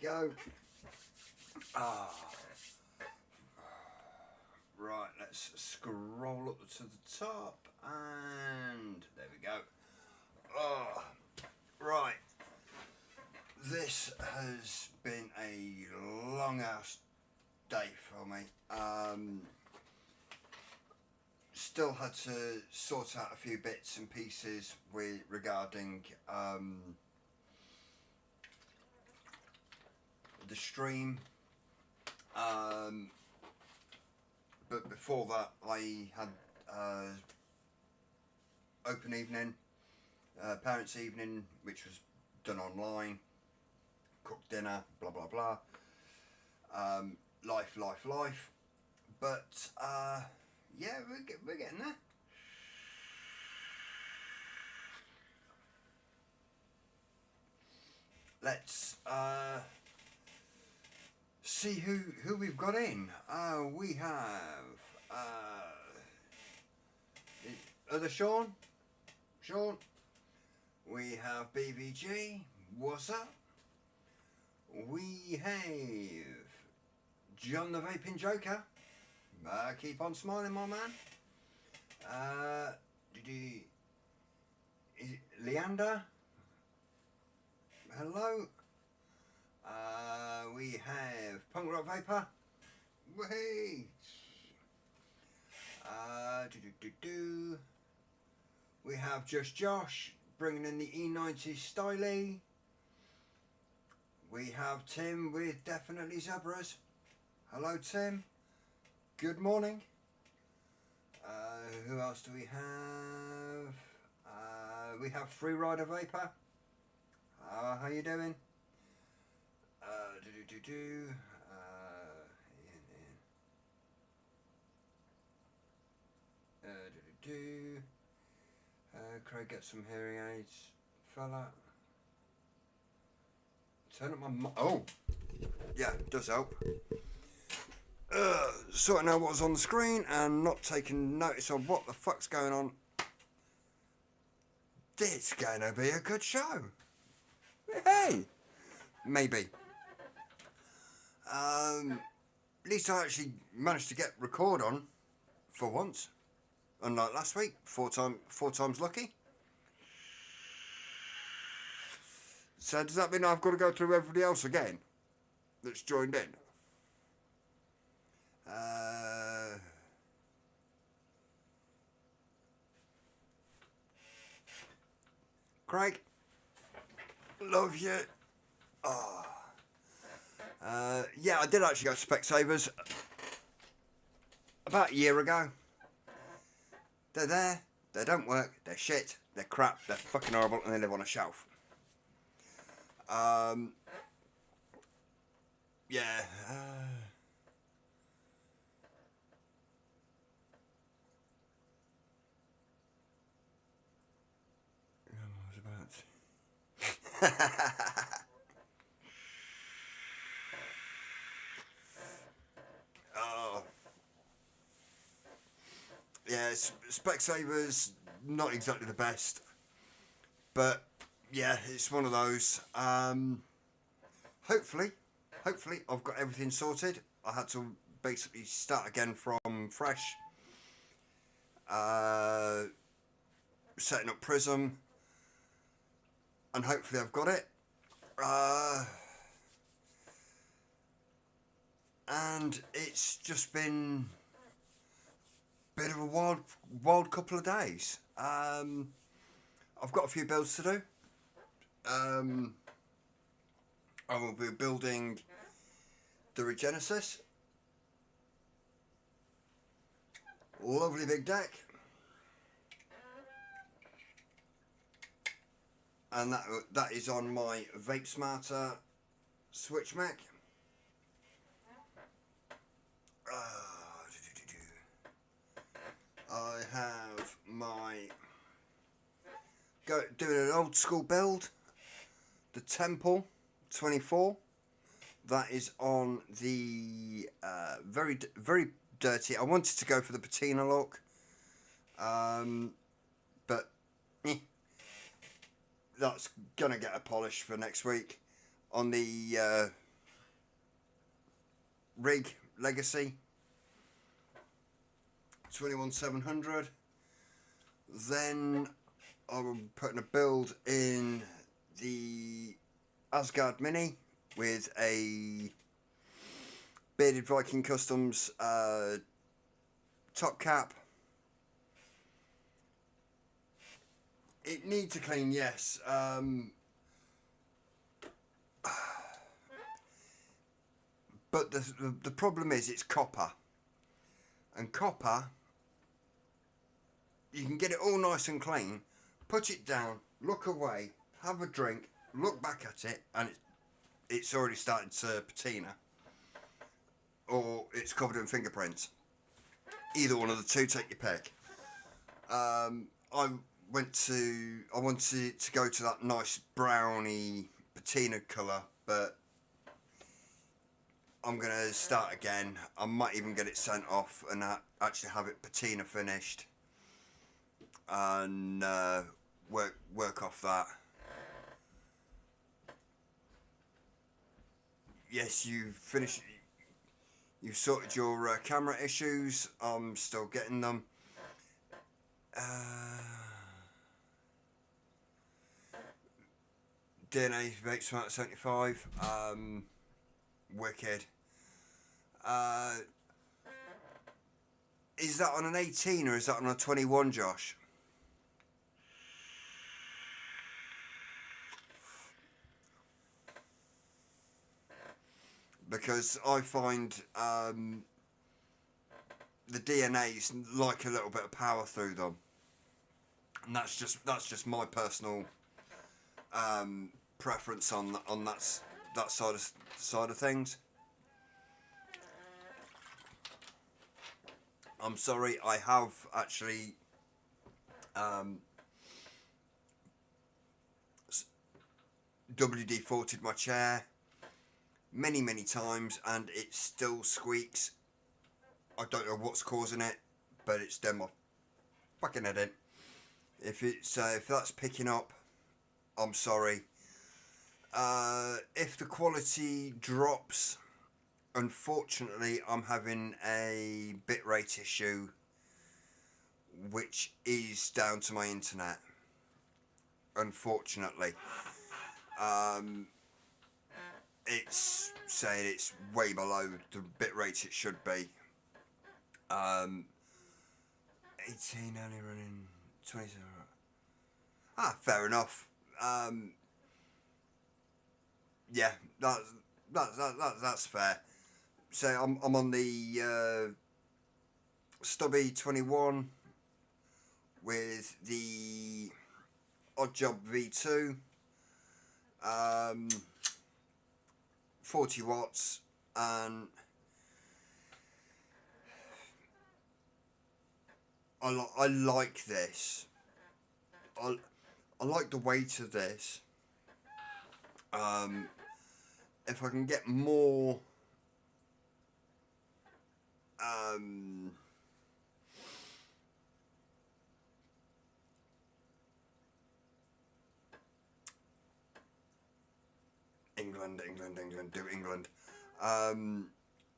go. Right, let's scroll up to the top, and there we go. Right. This has been a long ass day for me. Still had to sort out a few bits and pieces regarding the stream. But before that, I had open evening, parents' evening, which was done online. Cooked dinner, blah blah blah. Life. But yeah, we're getting there. Let's see who we've got in. We have other Sean. We have BVG. What's up? We have John the Vaping Joker. Keep on smiling, my man. Is it Leander? Hello. We have Punk Rock Vapor. Wait. We have Just Josh bringing in the E90 Styly. We have Tim with Definitely Zebras. Hello, Tim. Good morning. Who else do we have? We have Freerider Vapor. How you doing? Craig, get some hearing aids, fella. Turn up my oh, yeah, does help. Sorting out what was on the screen and not taking notice of what the fuck's going on. It's gonna be a good show. Hey, maybe. At least I actually managed to get record on for once, unlike last week. Four times lucky. So does that mean I've got to go through everybody else again that's joined in? Craig, love you. Oh. Yeah, I did actually go to Specsavers about a year ago. They're there, they don't work, they're shit, they're crap, they're fucking horrible, and they live on a shelf. Yeah. Oh. Yeah, Specsavers, not exactly the best, but yeah, it's one of those. Hopefully I've got everything sorted. I had to basically start again from fresh. Setting up Prism, and hopefully I've got it. And it's just been a bit of a wild couple of days. I've got a few builds to do. I will be building the Regenesis. Lovely big deck. And that is on my Vape Smarter Switch Mac. I have my doing an old school build, the Temple 24. That is on the very dirty. I wanted to go for the patina look, but that's gonna get a polish for next week. On the rig Legacy 21700. Then I'm putting a build in the Asgard Mini with a Bearded Viking Customs top cap. It needs a clean, yes. But the problem is it's copper. And copper, you can get it all nice and clean, put it down, look away, have a drink, look back at it, and it's already started to patina. Or it's covered in fingerprints. Either one of the two, take your pick. I wanted to go to that nice browny patina colour, but I'm going to start again. I might even get it sent off and actually have it patina finished and work off that. Yes, you've finished. You've sorted your camera issues. I'm still getting them. DNA Vape Smart 75. Wicked. Is that on an 18 or is that on a 21, Josh? Because I find the DNAs like a little bit of power through them, and that's just my personal preference on that side of things. I'm sorry, I have actually WD-40'd my chair many times and it still squeaks. I don't know what's causing it, but it's done my fucking head in. If that's picking up, I'm sorry. If the quality drops, unfortunately I'm having a bitrate issue, which is down to my internet, unfortunately. It's saying it's way below the bitrate it should be. 18 only running 27. Fair enough. Yeah, that's fair. So I'm on the Stubby 21 with the Oddjob V2. 40 watts, and I like this. I like the weight of this. If I can get more England, do England.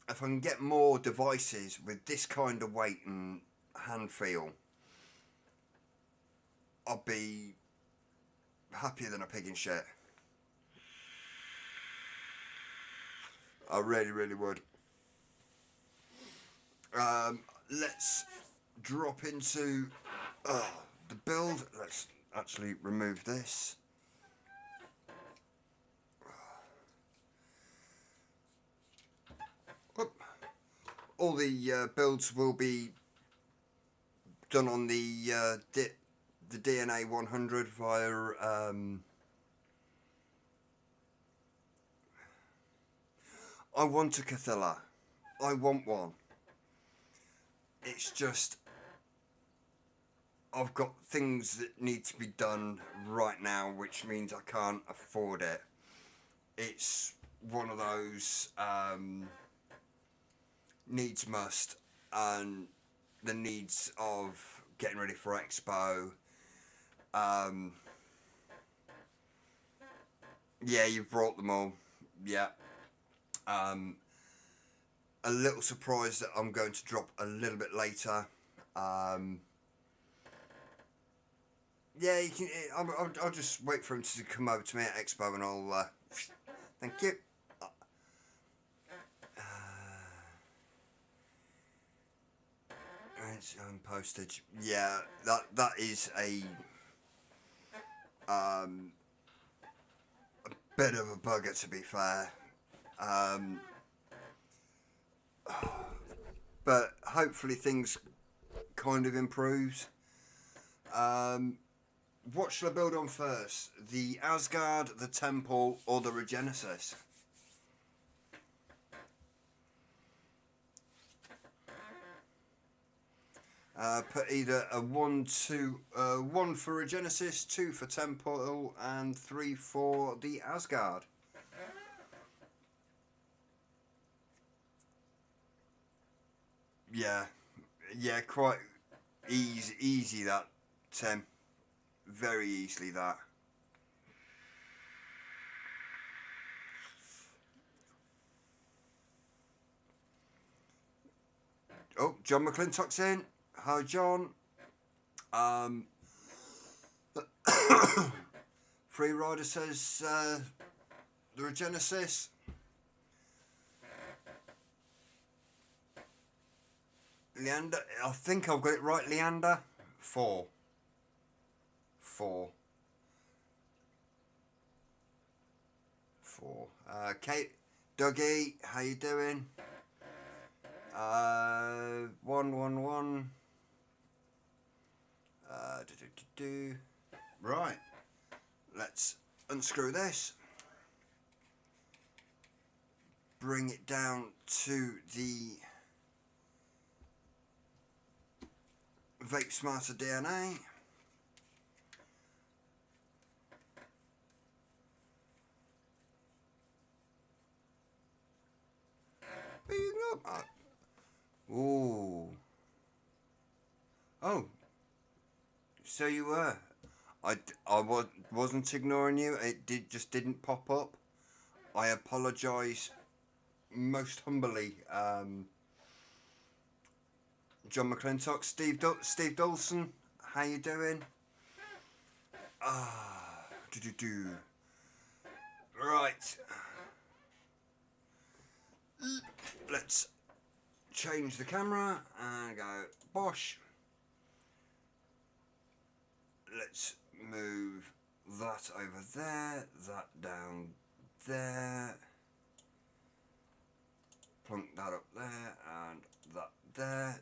If I can get more devices with this kind of weight and hand feel, I'll be happier than a pig in shit. I really would. Let's drop into the build. Let's actually remove this. All the builds will be done on the DNA 100 via I want a Cathilla. I want one. It's just I've got things that need to be done right now, which means I can't afford it. It's one of those needs must, and the needs of getting ready for Expo. Yeah, you've brought them all. Yeah. a little surprise that I'm going to drop a little bit later. Yeah, you can. I'll just wait for him to come over to me at Expo, and I'll. Thank you. It's postage. Yeah, that is a bit of a bugger, to be fair. But hopefully things kind of improves. What shall I build on first? The Asgard, the Temple, or the Regenesis? Put either a 1 for Regenesis, 2 for Temple, and 3 for the Asgard. Yeah, quite easy that, Tim. Very easily that. Oh, John McClintock's in. Hi, John. Free Rider says the Regenesis. Leander, I think I've got it right, Leander. 4. Kate, Dougie, how you doing? 111. Right, let's unscrew this. Bring it down to the Vape Smarter DNA. Ooh. Oh. So you were. I wasn't ignoring you. It just didn't pop up. I apologise most humbly. John McClintock, Steve Dawson, how you doing? Right. Let's change the camera and go Bosch. Let's move that over there, that down there, plunk that up there, and that there.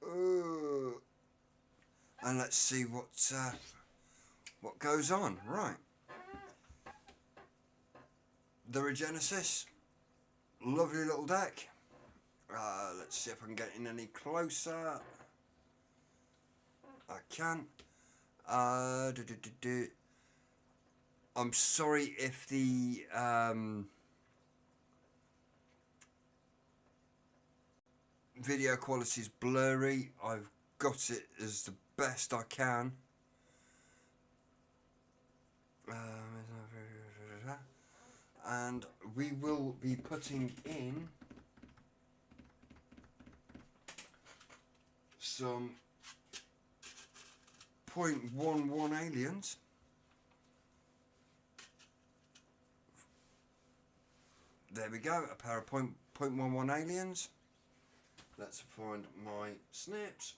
Ooh. And let's see what goes on. Right. The Regenesis, lovely little deck. Let's see if I can get in any closer. I can. I'm sorry if the video quality is blurry. I've got it as the best I can. And we will be putting in some 0.11 aliens. There we go, a pair of 0.11 aliens. Let's find my snips.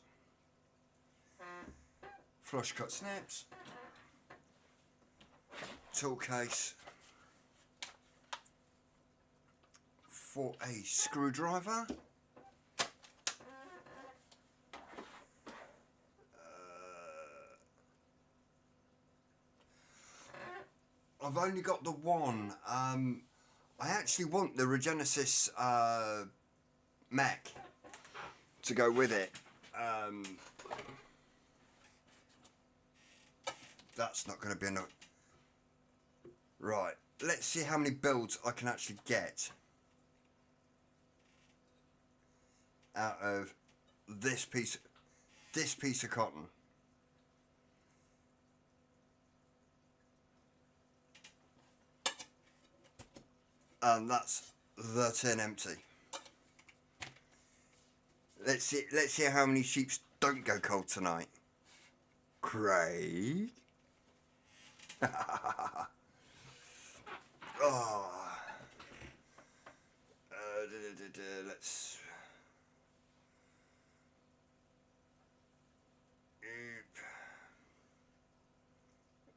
Flush cut snips. Tool case for a screwdriver. I've only got the one. I actually want the Regenesis mech to go with it. That's not going to be enough. Right, let's see how many builds I can actually get out of this piece of cotton. And that's the tin empty. Let's see how many sheeps don't go cold tonight. Craig. Oh. Let's.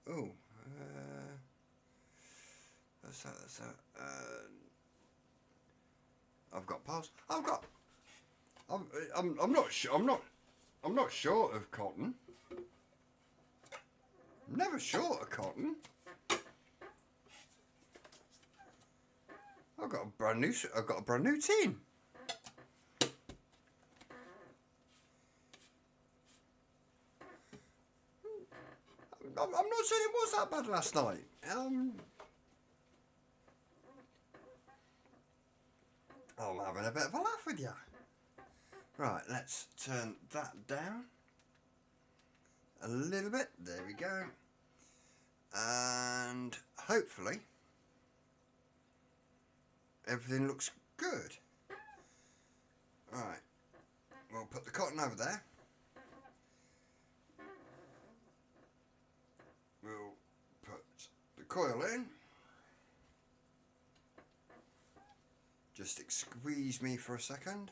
Oh. That's that. That's that. I've got piles. I've got. I'm not sure. I'm not short of cotton. Never short of cotton. I've got a brand new tin. I'm not saying it was that bad last night. I'm having a bit of a laugh with you. Right, let's turn that down a little bit. There we go. And hopefully everything looks good. Right, we'll put the cotton over there. We'll put the coil in. Just squeeze me for a second.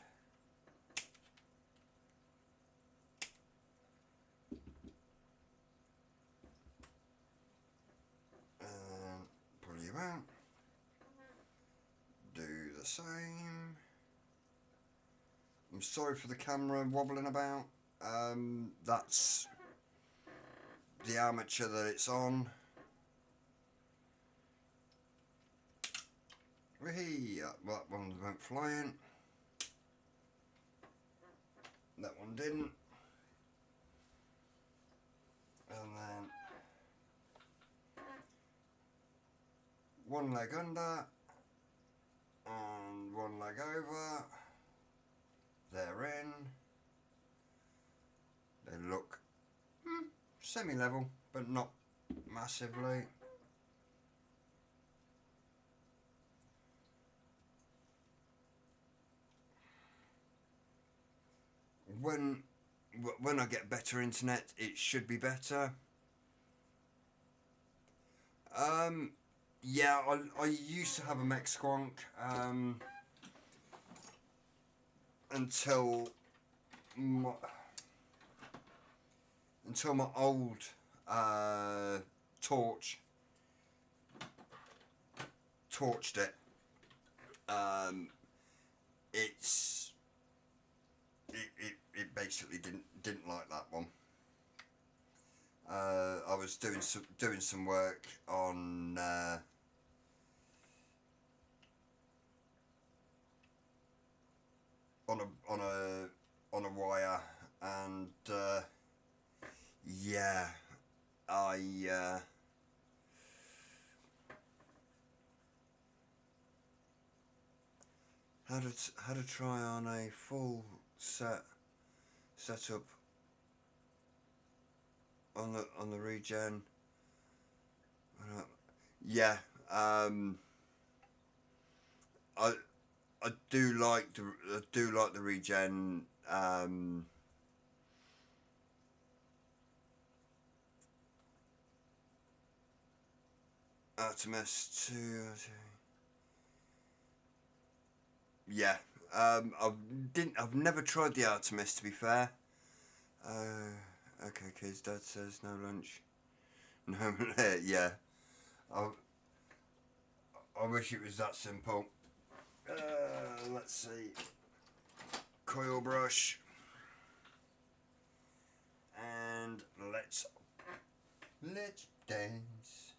And pull you out. Do the same. I'm sorry for the camera wobbling about. That's the armature that it's on. That one went flying. That one didn't. And then one leg under and one leg over. They're in. They look semi-level, but not massively. When I get better internet, it should be better. Yeah, I used to have a mech squonk until my old torch torched it. It basically didn't like that one. I was doing some work on a wire, and yeah, I had to try on a full setup on the regen. Yeah, I do like the regen. Artemis 2. Yeah. I've never tried the Artemis, to be fair. Okay, kids. Dad says no lunch. No, yeah. I wish it was that simple. Let's see. Coil brush. And let's dance.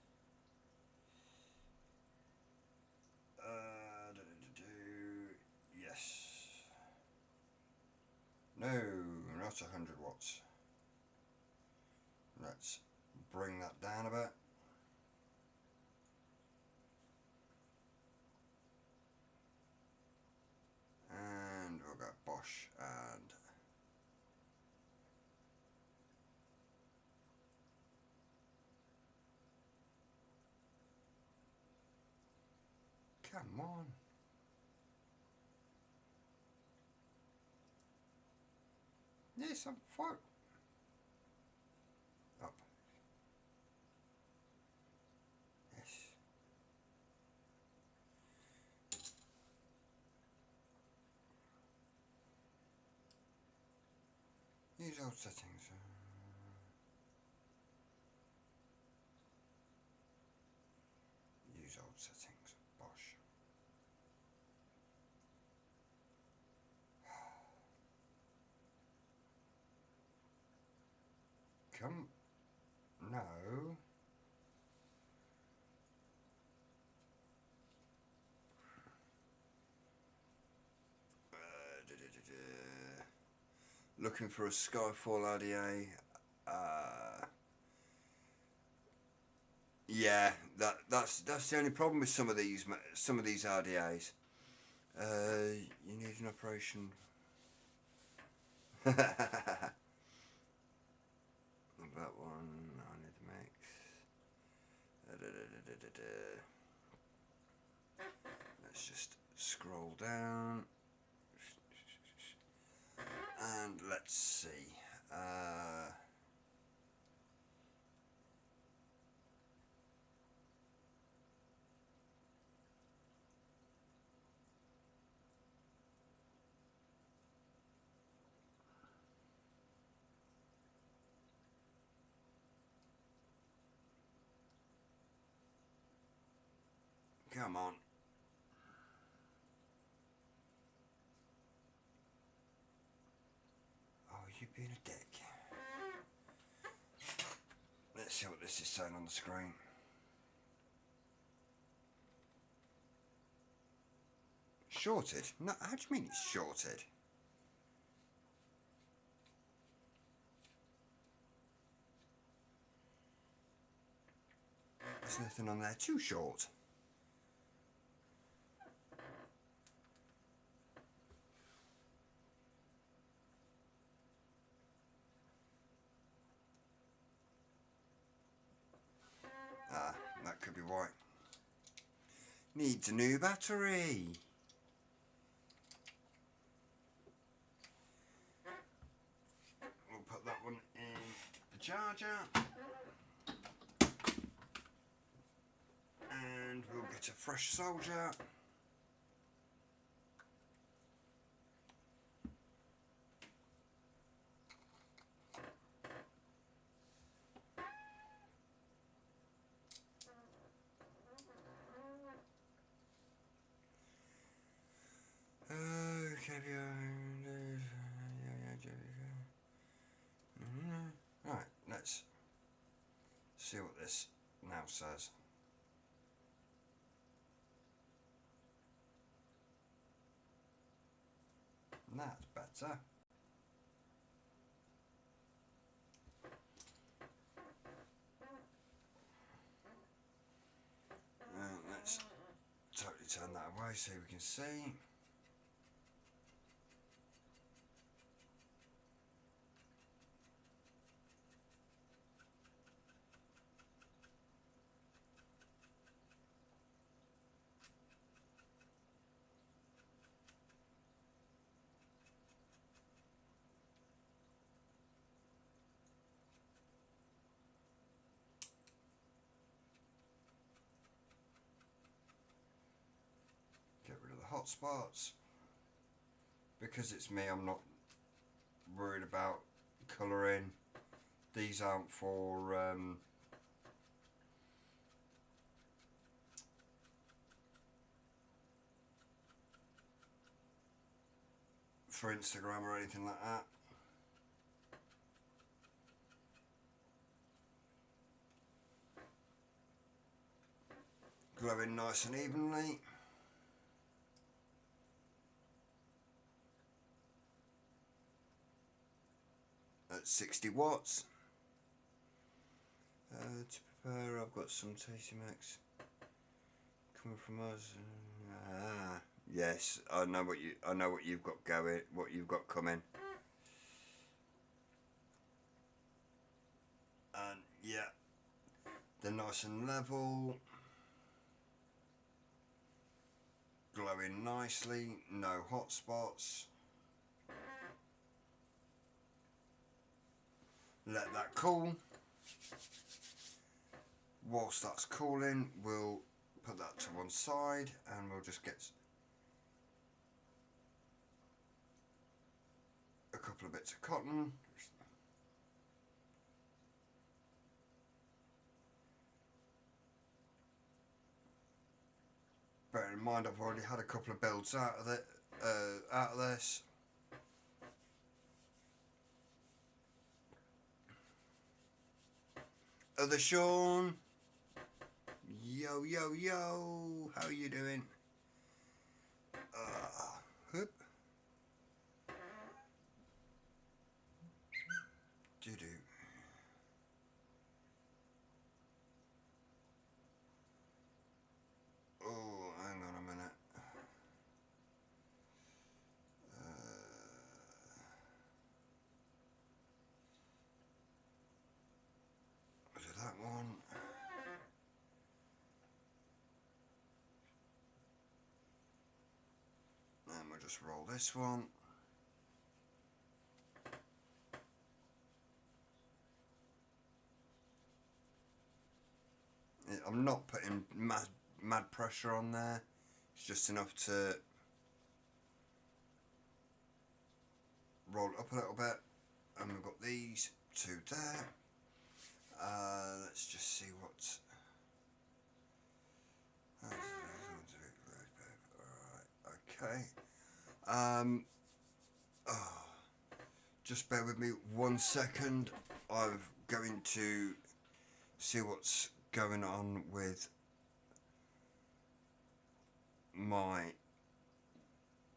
Yes. No, not 100 watts. Let's bring that down a bit. And we'll go Bosch and Come on. Yes, I'm fine. Up. Yes. Use old settings. Use old settings. Bosh. Come. No. Looking for a Skyfall RDA. Yeah, that's the only problem with some of these RDAs. You need an operation. That one I need to mix. Let's just scroll down and let's see. Come on. Oh, you've been a dick. Let's see what this is saying on the screen. Shorted? No, how do you mean it's shorted? There's nothing on there too short. Ah, that could be why. Needs a new battery. We'll put that one in the charger. And we'll get a fresh soldier. Right, let's see what this now says. That's better. Let's totally turn that away so we can see. Get rid of the hot spots. Because it's me, I'm not worried about colouring. These aren't for Instagram or anything like that. Glowing nice and evenly. At 60 watts. To prepare, I've got some Tasty Max coming from us. Yes, I know what you've got going, what you've got coming. And yeah, they're nice and level. glowing nicely, no hot spots. Let that cool. Whilst that's cooling, we'll put that to one side and we'll just get a couple of bits of cotton. Bear in mind, I've already had a couple of builds out of this. Other Sean, yo yo yo, how are you doing? Whoop. Do. Oh, hang on a minute. Was it that one? And we'll just roll this one. I'm not putting mad pressure on there. It's just enough to roll it up a little bit. And we've got these two there. Let's just see what's... Alright, okay. Just bear with me 1 second. I'm going to see what's going on with my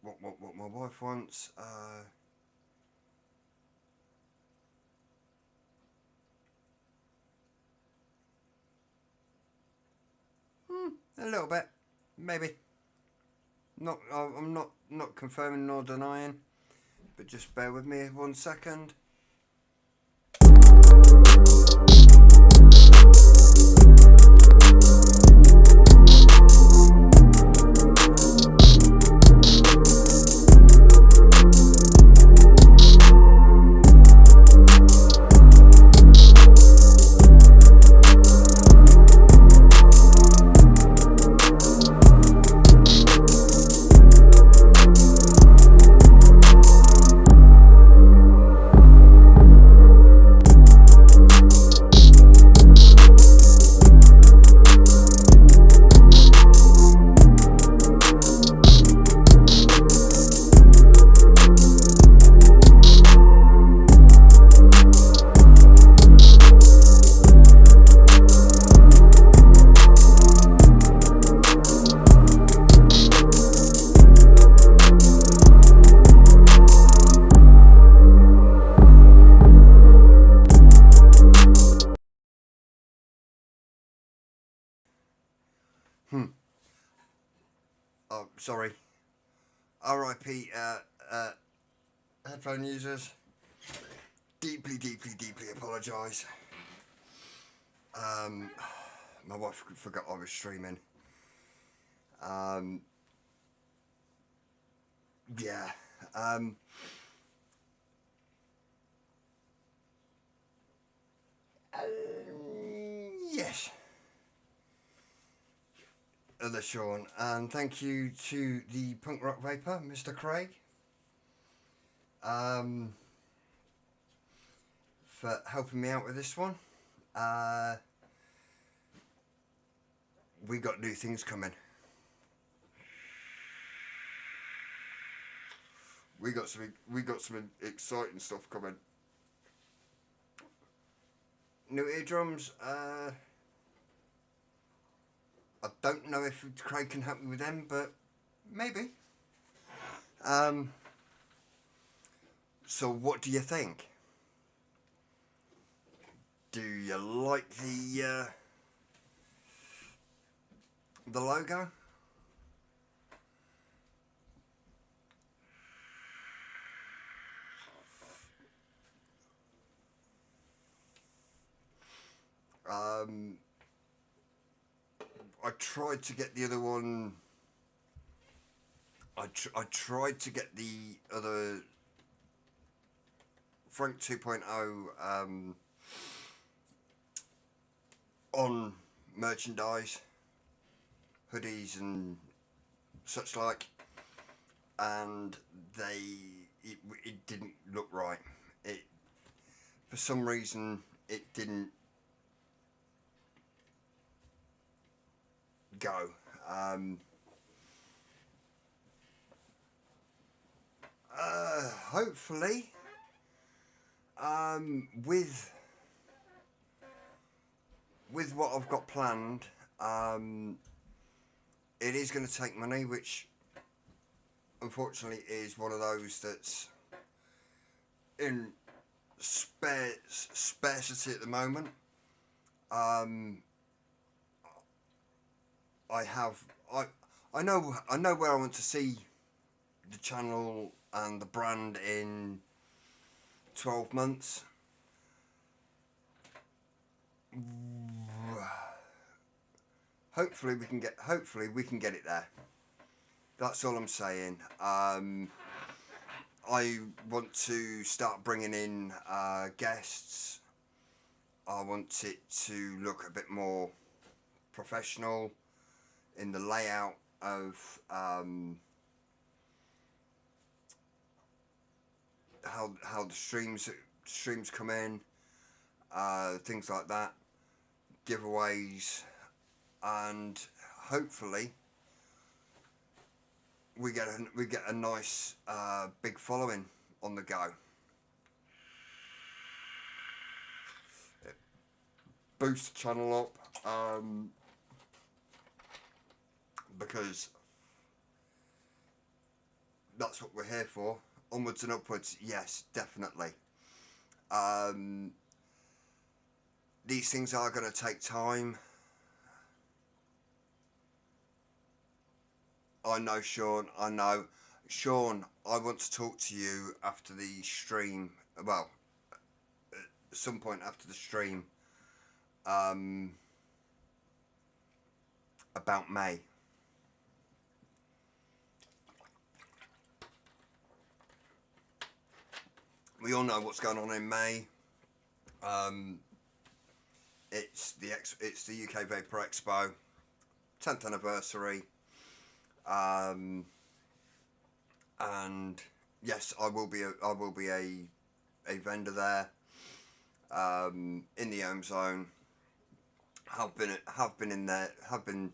what my wife wants. A little bit, maybe. I'm not confirming nor denying, but just bear with me 1 second. Oh, sorry. RIP headphone users. Deeply apologise. My wife forgot I was streaming. Yeah. Yes. Other Sean, and thank you to the Punk Rock Vapor, Mr. Craig, for helping me out with this one. We got new things coming. We got some exciting stuff coming. New eardrums. I don't know if Craig can help me with them, but maybe. So what do you think? Do you like the logo? I tried to get the other one I tried to get the other Frank 2.0 on merchandise, hoodies and such like, and it didn't look right. It, for some reason, it didn't go. Hopefully, with what I've got planned, it is going to take money, which unfortunately is one of those that's in scarcity at the moment. I have I know where I want to see the channel and the brand in 12 months. Hopefully we can get it there. That's all I'm saying. I want to start bringing in guests. I want it to look a bit more professional in the layout of how the streams come in, things like that, giveaways, and hopefully we get a nice big following on the go. Boost the channel up, because that's what we're here for. Onwards and upwards, yes, definitely. These things are going to take time. I know, Sean, I know. Sean, I want to talk to you after the stream, well, at some point after the stream, about May. We all know what's going on in May. It's the UK Vapor Expo, 10th anniversary. And yes, I will be a vendor there. In the home zone. Have been in there. Have been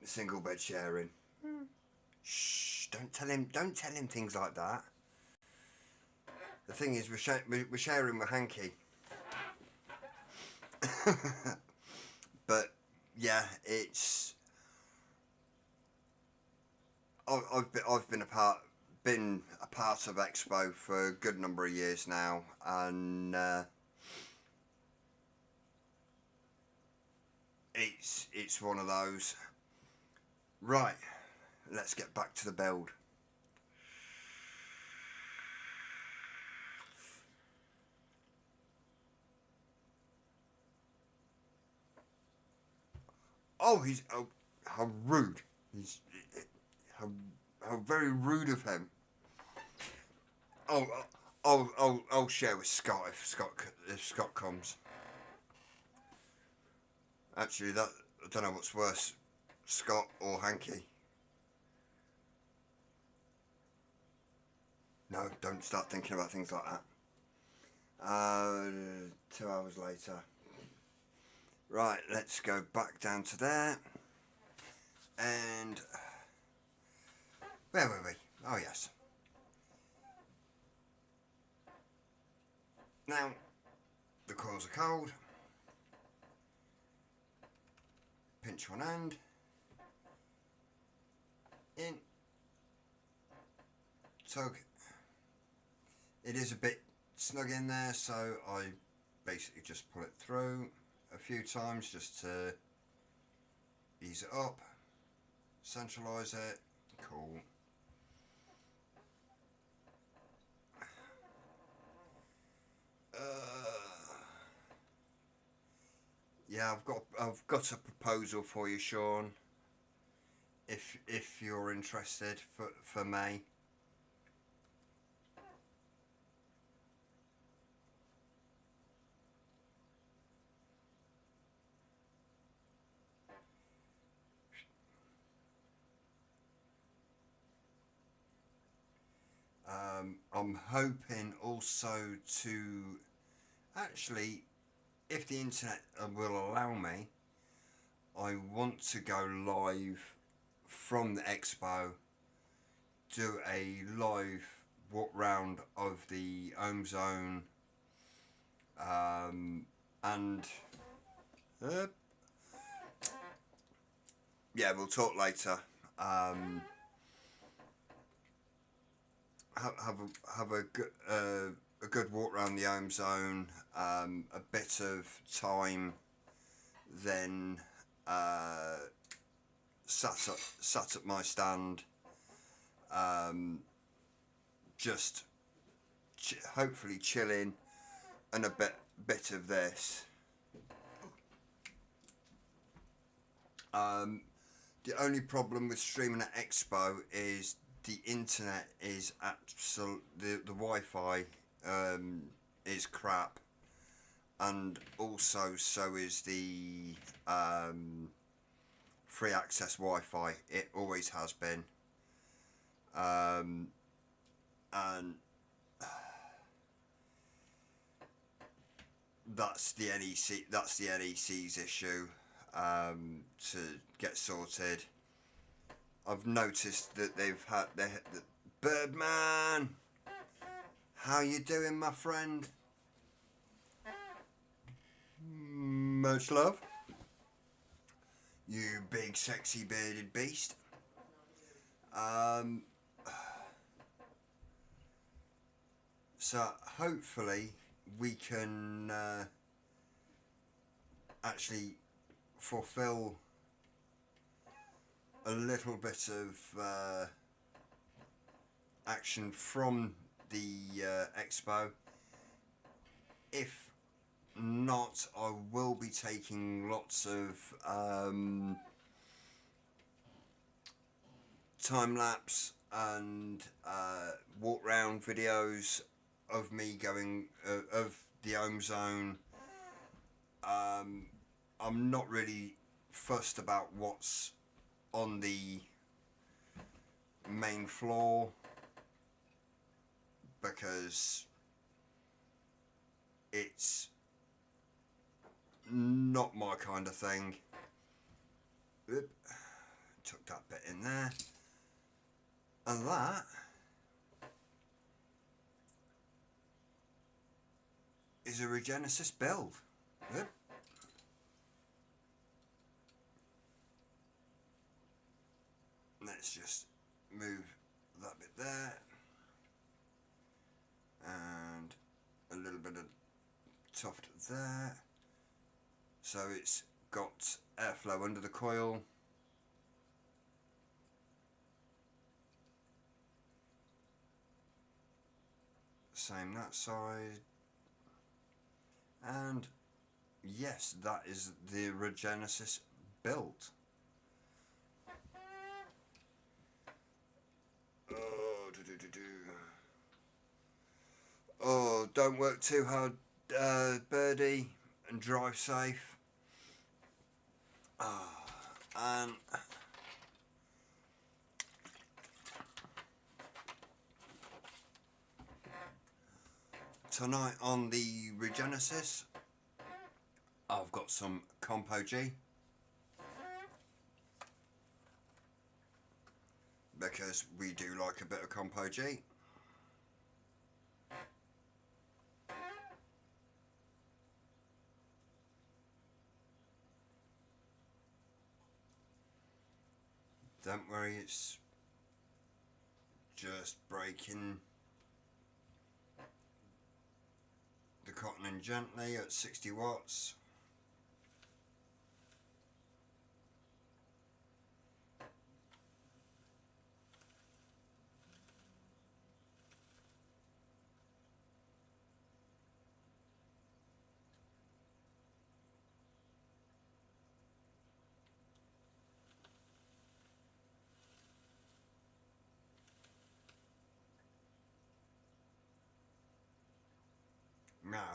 single bed sharing. Shh! Don't tell him things like that. The thing is, we're sharing with Hanky. But yeah, it's. I've been a part of Expo for a good number of years now, and it's one of those. Right, let's get back to the build. Oh, how rude! How very rude of him. I'll share with Scott if Scott comes. Actually, I don't know what's worse, Scott or Hanky. No, don't start thinking about things like that. 2 hours later. Right, let's go back down to there. And where were we? Oh yes. Now the coils are cold. Pinch one end. In. Tug. It is a bit snug in there, so I basically just pull it through a few times just to ease it up, centralise it. Cool. Yeah, I've got a proposal for you, Sean. if you're interested for May. I'm hoping also to actually, if the internet will allow me, I want to go live from the expo, do a live walk round of the Ohm Zone, and yeah, we'll talk later. Have a good walk around the Ohm Zone, a bit of time, then sat at my stand, just hopefully chilling, and a bit of this. The only problem with streaming at Expo is the internet is the Wi-Fi is crap, and also so is the free access Wi-Fi. It always has been, and that's the NEC. That's the NEC's issue to get sorted. I've noticed that they've had the Birdman. How you doing, my friend? Much love. You big sexy bearded beast. So hopefully we can actually fulfill a little bit of action from the expo. If not, I will be taking lots of time lapse and walk round videos of me going of the Ohm Zone. I'm not really fussed about what's on the main floor because it's not my kind of thing. Oop, took that bit in there, and that is a Regenesis build. Oop. Let's just move that bit there, and a little bit of tuft there, so it's got airflow under the coil. Same that side, and yes, that is the Regenesis build. Oh, don't work too hard, birdie, and drive safe. And tonight on the Regenesis, I've got some Compo G, because we do like a bit of Compo G. Don't worry, it's just breaking the cotton in gently at 60 watts.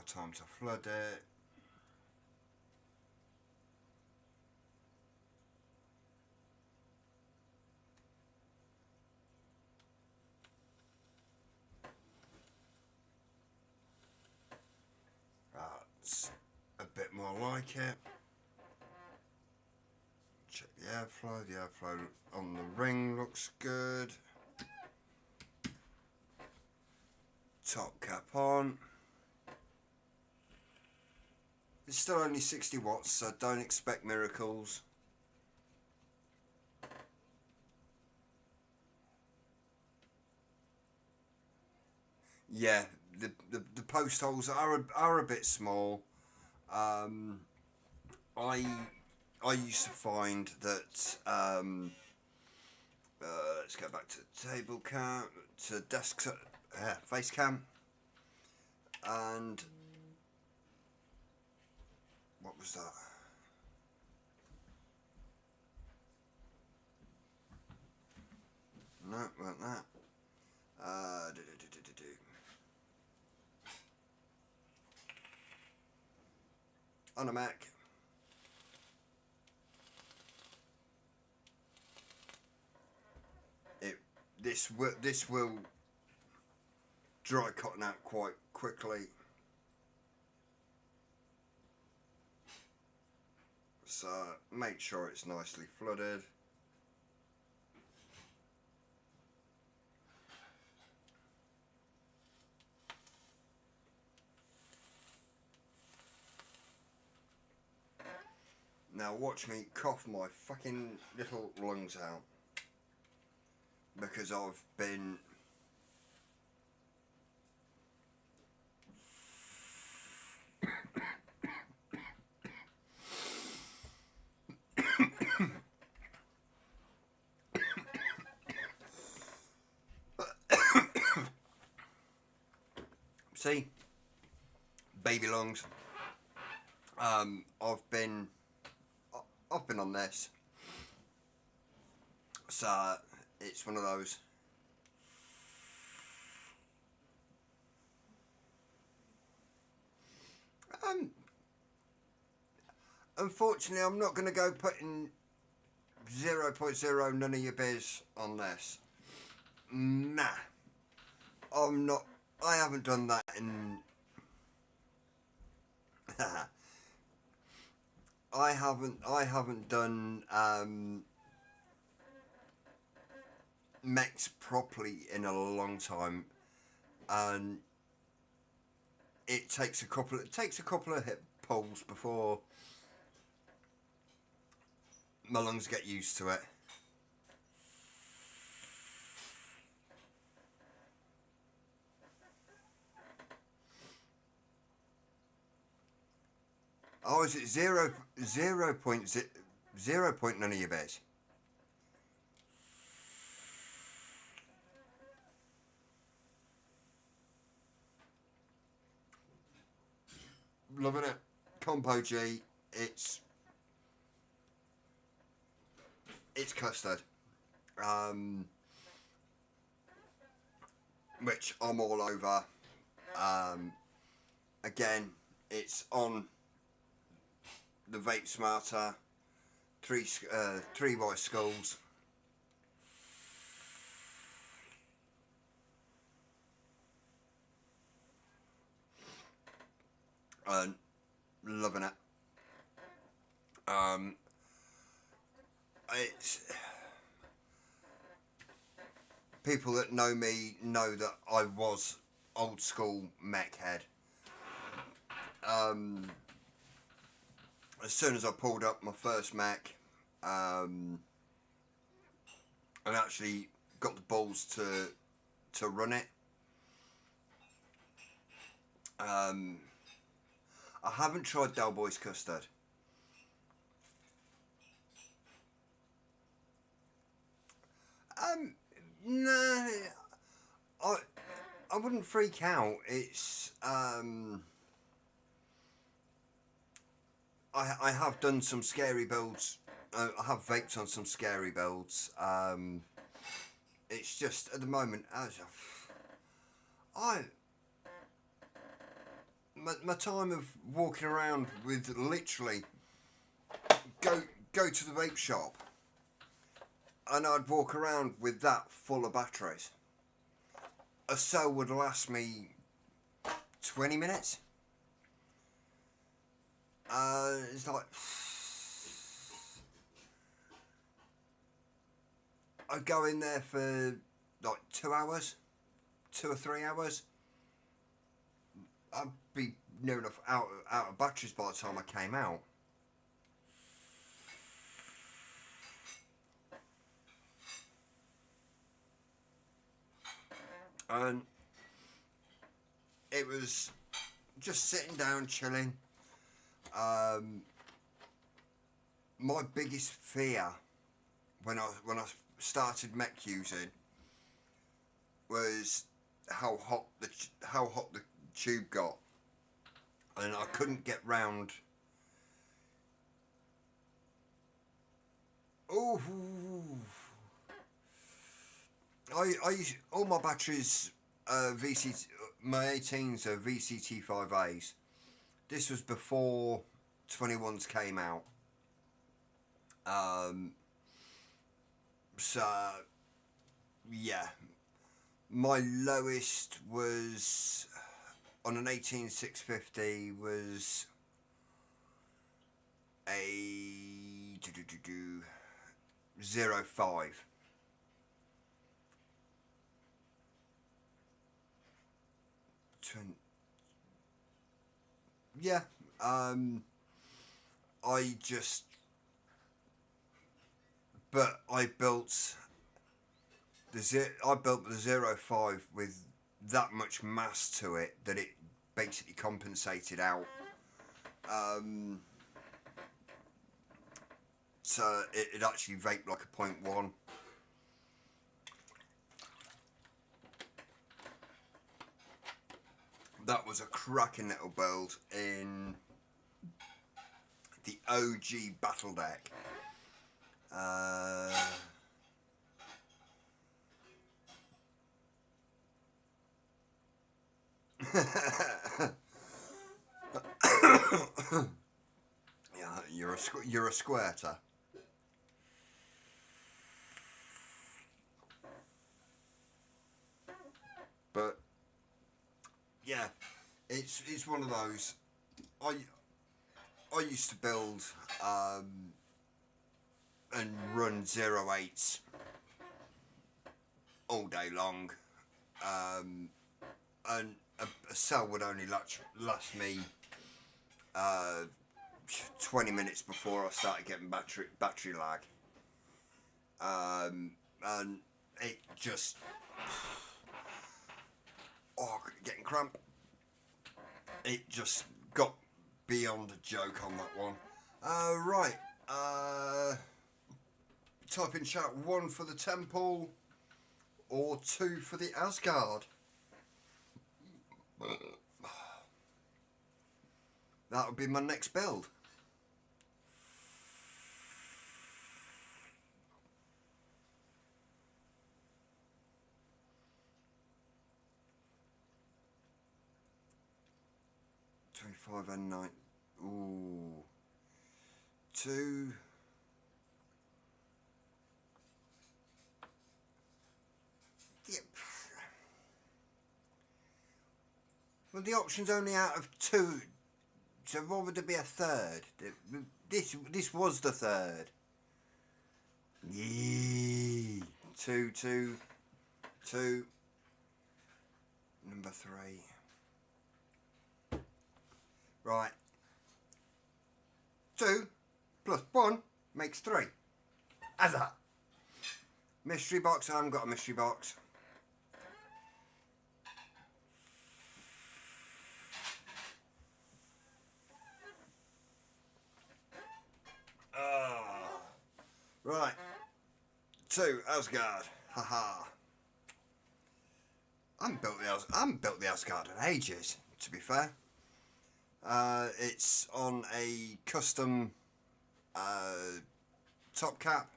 time to flood it. That's a bit more like it. Check the airflow. The airflow on the ring looks good. Top cap on. It's still only 60 watts, so don't expect miracles. Yeah, the post holes are a bit small. I used to find that let's go back to table cam, to desk face cam, and what was that? No, weren't that. On a Mac. This will dry cotton out quite quickly. So make sure it's nicely flooded. Now watch me cough my fucking little lungs out, because I've been see, baby lungs. I've been on this, so it's one of those. Unfortunately, I'm not going to go putting 0.0 none of your biz on this. Nah, I'm not. I haven't done that in. I haven't done mechs properly in a long time, and it takes a couple of hit pulls before my lungs get used to it. Oh, is it 0 point none of your base? Loving it. Compo G. It's custard. Which I'm all over. Again, it's on the Vape Smarter 3 white skulls. And loving it. It's people that know me know that I was old school mech head. As soon as I pulled up my first mech, and actually got the balls to run it, I haven't tried Del Boy's custard. No, I wouldn't freak out. It's I have done some scary builds. I have vaped on some scary builds. It's just at the moment, my my time of walking around with literally go to the vape shop and I'd walk around with that full of batteries. A cell would last me 20 minutes. It's like I'd go in there for like 2 hours, 2 or 3 hours. I'd be near enough out of batteries by the time I came out. And it was just sitting down, chilling. My biggest fear when I started mech using was how hot the tube got, and I couldn't get round. Oh, I all my batteries, my 18s are VCT5As. This was before 21s came out. So yeah, my lowest was on an 18650 was a 0.5. Yeah, I built the 0.5 with that much mass to it that it basically compensated out. So it actually vaped like a 0.1. That was a cracking little build in the OG battle deck. Yeah, you're a squirter. But yeah, it's one of those. I used to build and run 0.8s all day long, and a cell would only last me 20 minutes before I started getting battery lag, and it just getting cramp. It just got beyond a joke on that one. Right. Type in chat 1 for the temple or 2 for the Asgard. That would be my next build. $25 and 9. Ooh. 2. Yep. Well, the option's only out of 2. So what would there be a third? This was the third. Yee. 2, 2, 2. Number 3. Right. 2 plus 1 makes 3. As that. Mystery box. I haven't got a mystery box. Right. 2 Asgard. Haha. I haven't built the Asgard in ages, to be fair. It's on a custom top cap.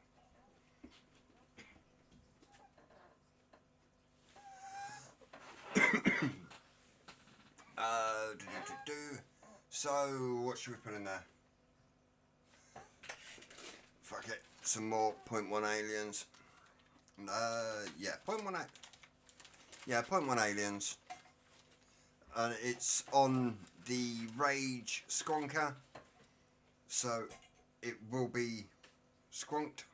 So, what should we put in there? Fuck it. Some more 0.1 aliens. Yeah, 0.1. Yeah, 0.1 aliens. And it's on the Rage Squonker. So, it will be squonked.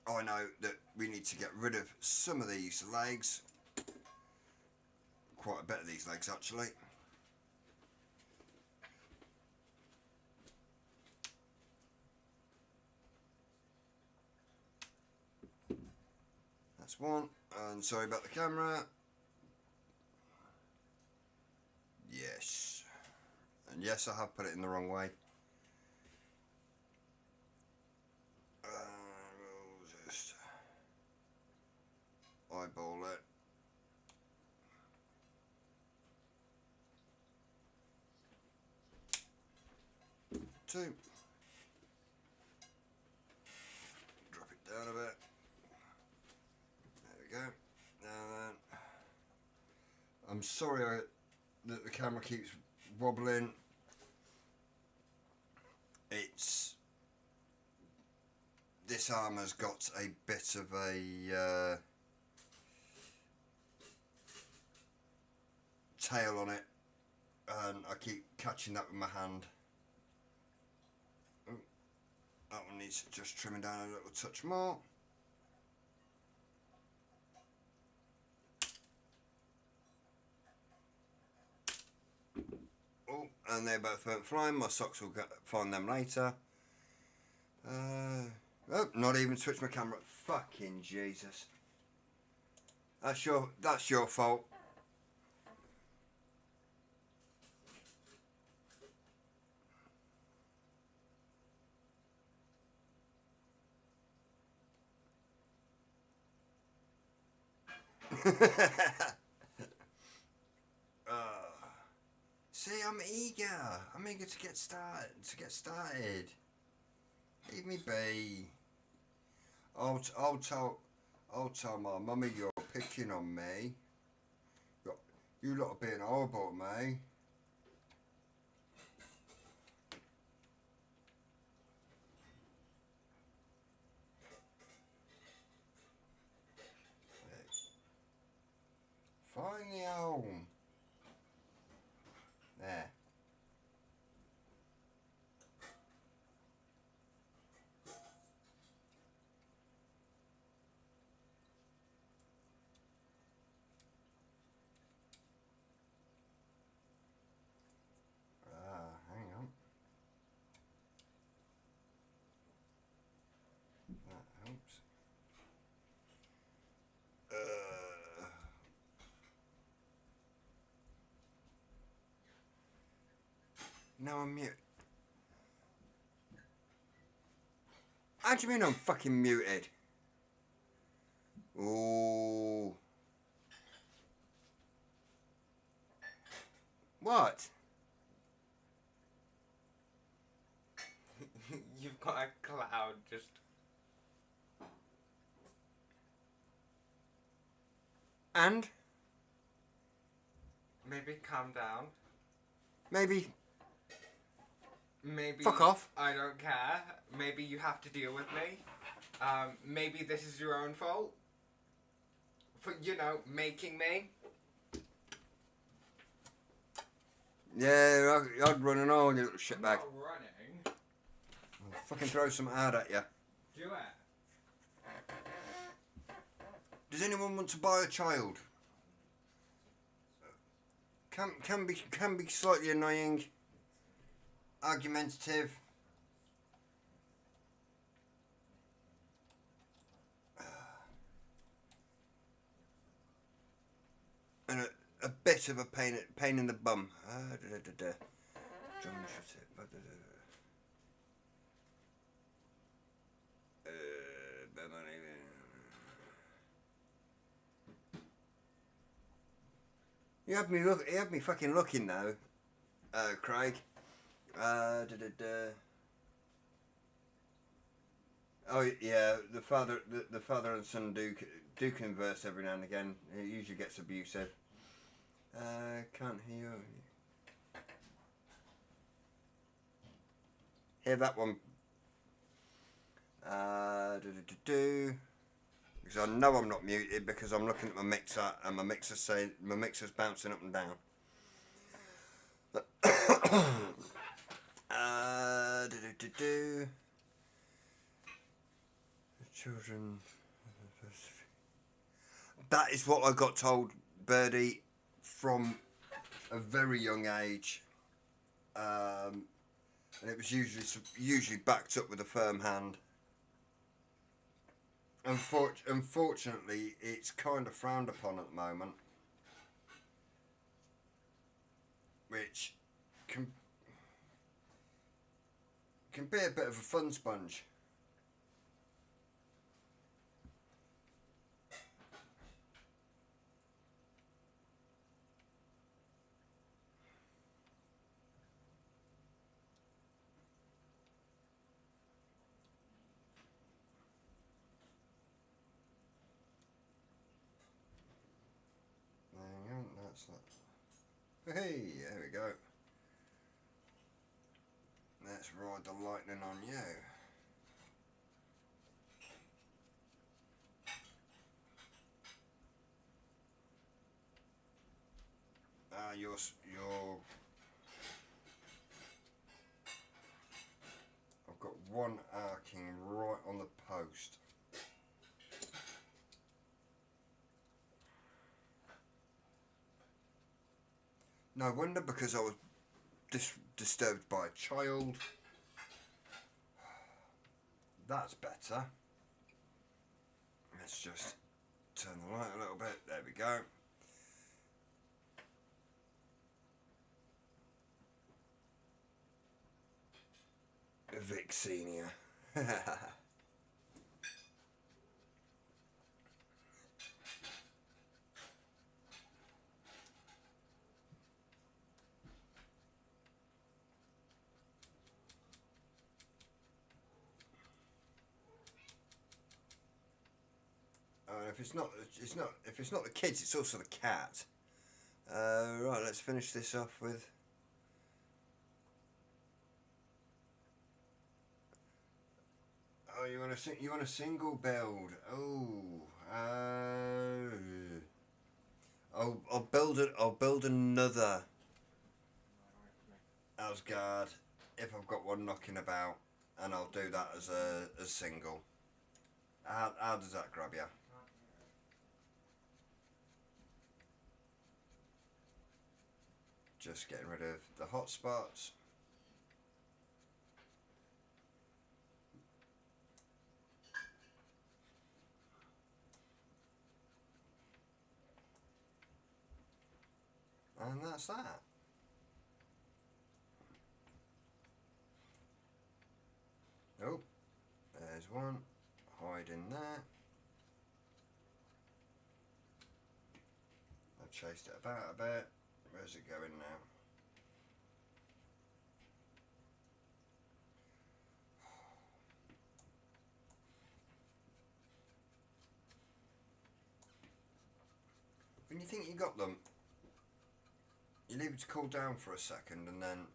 I know that we need to get rid of some of these legs. Quite a bit of these legs, actually. That's one. And sorry about the camera. Yes. And yes, I have put it in the wrong way. We'll just eyeball it. Two. Drop it down a bit. There we go. Now then, I'm sorry that the camera keeps wobbling. It's this armour's got a bit of a tail on it, and I keep catching that with my hand. Oh, that one needs just trimming down a little touch more. Oh, and they both went flying. My socks will find them later. Oh, not even switch my camera. Fucking Jesus. That's your fault. See, I'm eager. I'm eager to get started. Leave me be. I'll tell my mummy you're picking on me. You lot are being horrible at me. Find the home. There. Hang on. That helps. Now I'm mute. How do you mean I'm fucking muted? Ooh. What? You've got a cloud just... And? Maybe calm down. Maybe. Maybe... Fuck off. I don't care. Maybe you have to deal with me. Maybe this is your own fault. For, you know, making me. Yeah, I'd run and all, you little shitbag. Not running. I'll fucking throw some ad at you. Do it. Does anyone want to buy a child? Can be slightly annoying, argumentative. And a bit of a pain in the bum. John shut it. You had me fucking looking now, Craig. Oh yeah, the father and son do do converse every now and again. It usually gets abusive. Can't hear you. Hear that one. Because I know I'm not muted because I'm looking at my mixer and my mixer's bouncing up and down. Children. That is what I got told, Birdie, from a very young age. And it was usually backed up with a firm hand. Unfortunately, it's kind of frowned upon at the moment, which can be a bit of a fun sponge. Hang on, that's that. Hey, there we go. Let's ride the lightning on you. You're. I've got one arcing right on the post. No wonder, because I was disturbed by a child. That's better. Let's just turn the light a little bit. There we go. Vixenia. If it's not the kids, it's also the cat. Right, let's finish this off with. Oh, you want a single build? I'll build another Asgard if I've got one knocking about, and I'll do that as a single. How does that grab you? Just getting rid of the hot spots. And that's that. Oh, there's one. Hide in there. I've chased it about a bit. Where's it going now? When you think you got them, you leave it to cool down for a second, and then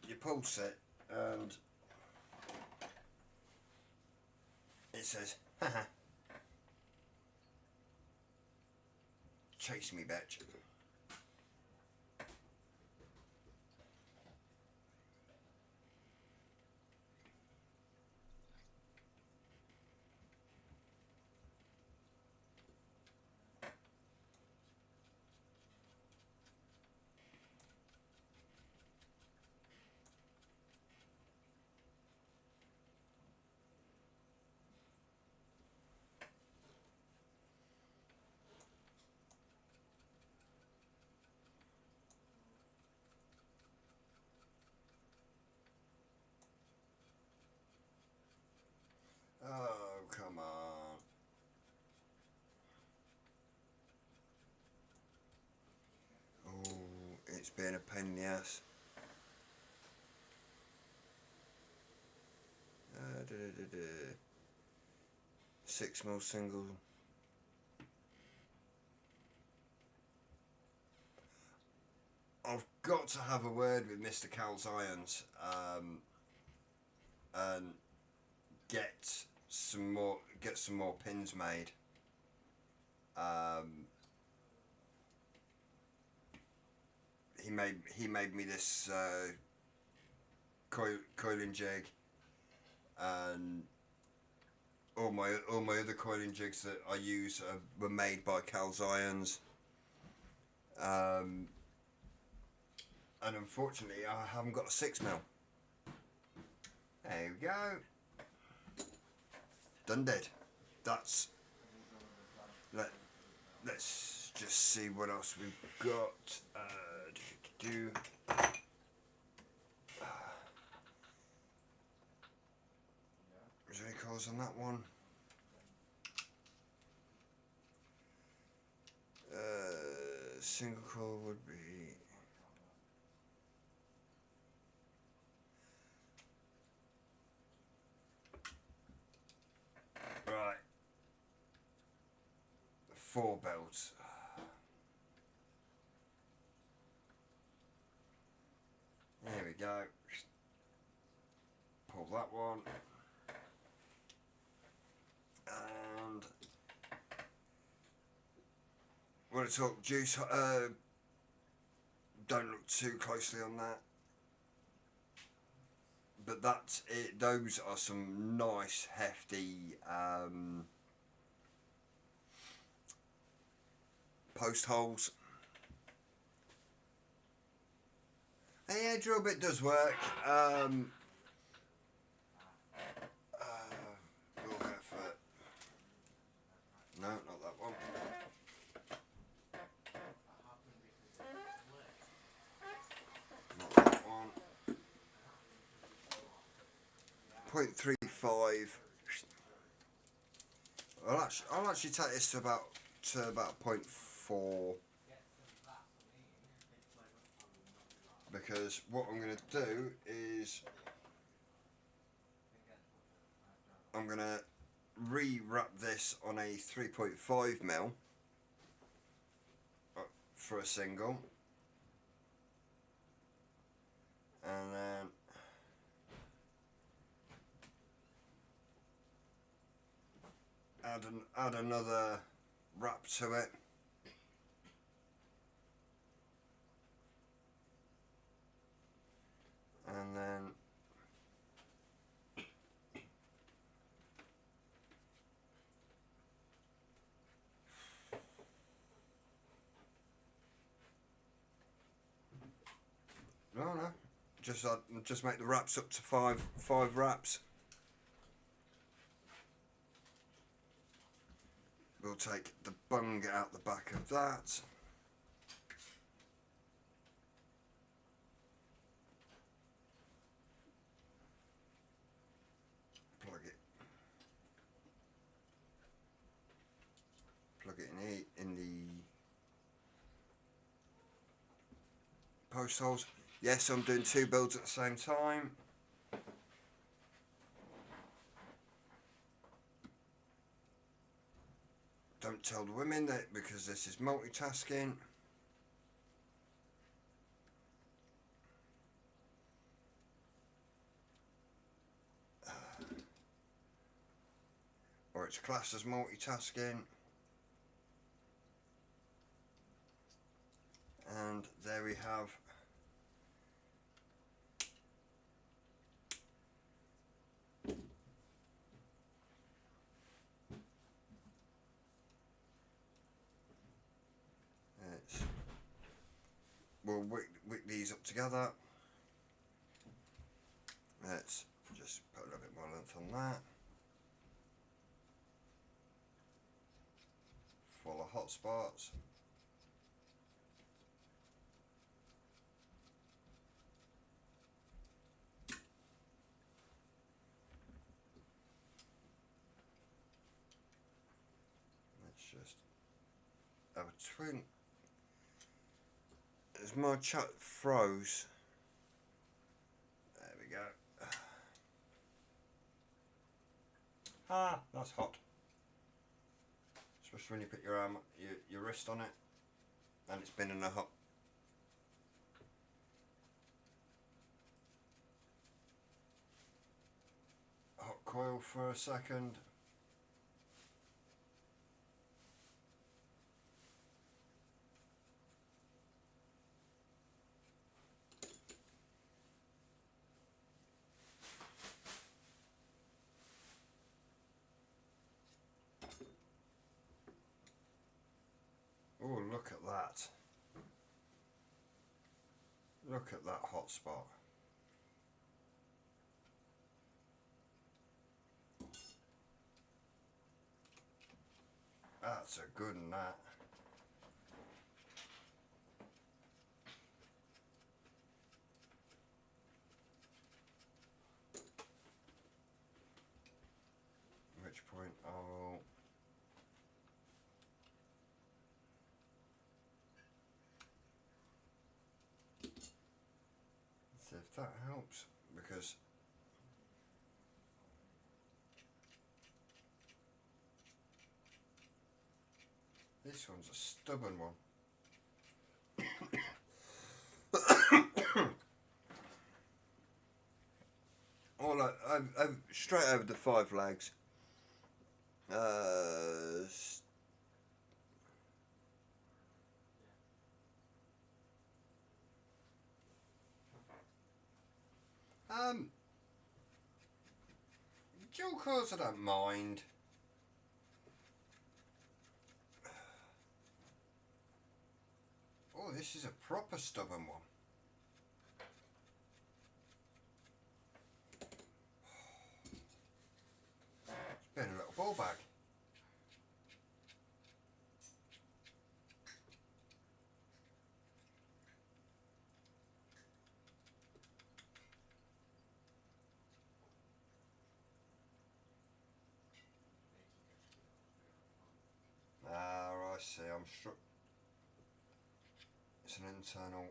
you pulse it, and it says, haha, chase me, bitch. Oh, come on. Oh, it's been a pain in the ass. 6mm single. I've got to have a word with Mr. Cal's Irons and get some more pins made. He made me this coiling jig, and all my other coiling jigs that I use were made by Cal's Irons. And unfortunately, I haven't got a 6mm. There we go. Done dead. That's. Let's just see what else we've got. Is there any colours on that one? Single colour would be. Right. 4 belts. There we go. Pull that one. And want to talk juice. Don't look too closely on that. But that's it. Those are some nice, hefty post holes. And yeah, drill bit does work. More effort. No, not that one. Not that one. 0.35. I'll actually take this to about 0.4. Because what I'm going to do is I'm going to re-wrap this on a 3.5mm for a single, and then add another wrap to it. And then no, just make the wraps up to five wraps. We'll take the bung out the back of that. Plug it in the post holes. Yes, I'm doing 2 builds at the same time. Don't tell the women that, because this is multitasking. Or it's classed as multitasking. And there we have we'll wick these up together. Let's just put a little bit more length on that. Full of hot spots. Let's just have a twin. As my chat froze, there we go. Ah, that's hot. Especially when you put your arm, your wrist on it, and it's been in a hot coil for a second. Oh, look at that. Look at that hot spot. That's a good one, that. At which point I'll see if that helps, because this one's a stubborn one. I've straight over the 5 legs. Dual coils I don't mind. Oh, this is a proper stubborn one. It's been a little ball bag. I see, I'm struck. It's an internal.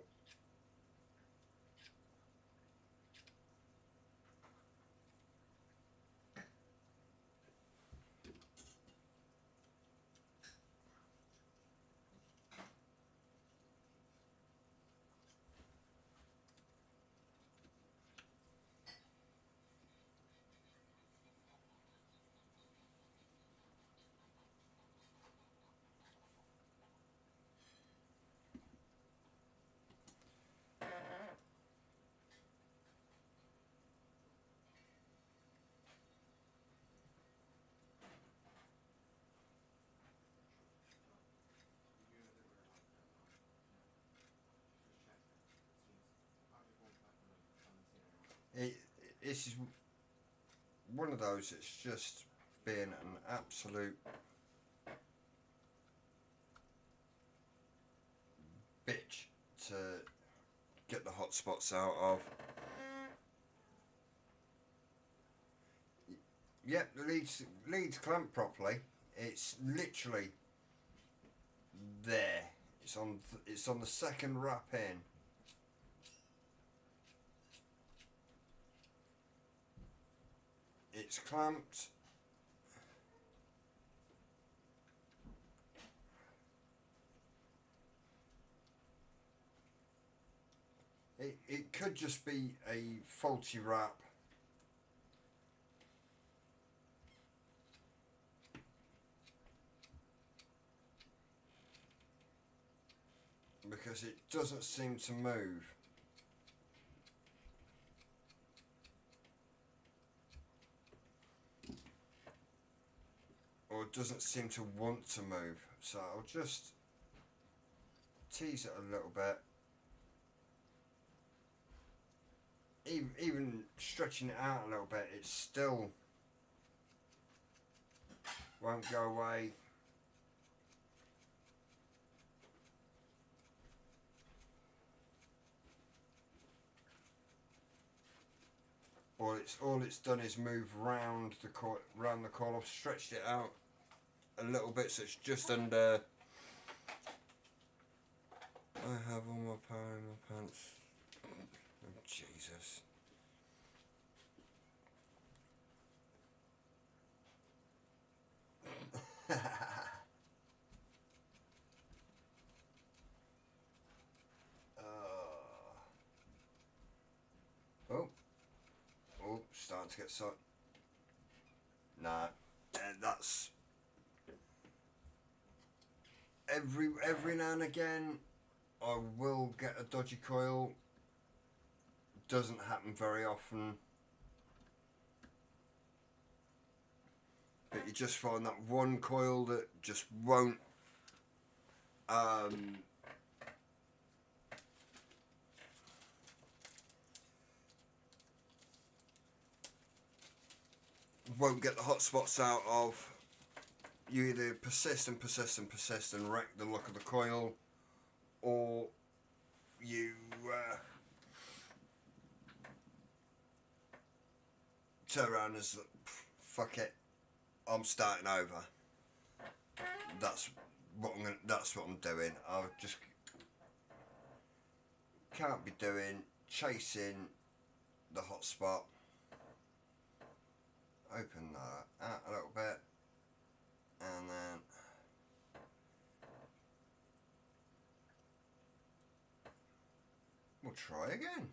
This is one of those that's just been an absolute bitch to get the hot spots out of. Yep, the leads clamped properly. It's literally there. It's on the second wrap in. It's clamped. It could just be a faulty wrap. Because it doesn't seem to move. Or it doesn't seem to want to move. So I'll just tease it a little bit. Even stretching it out a little bit, it still won't go away. All it's done is move round the coil. I've stretched it out a little bit, so it's just under. I have all my power in my pants. Oh, Jesus. starting to get so. Nah, that's every now and again. I will get a dodgy coil. Doesn't happen very often. But you just find that one coil that just won't get the hot spots out of. You either persist and persist and persist and wreck the look of the coil, or you turn around and say, fuck it, I'm starting over. That's what I'm doing. I just can't be doing chasing the hot spot. Open that out a little bit, and then we'll try again.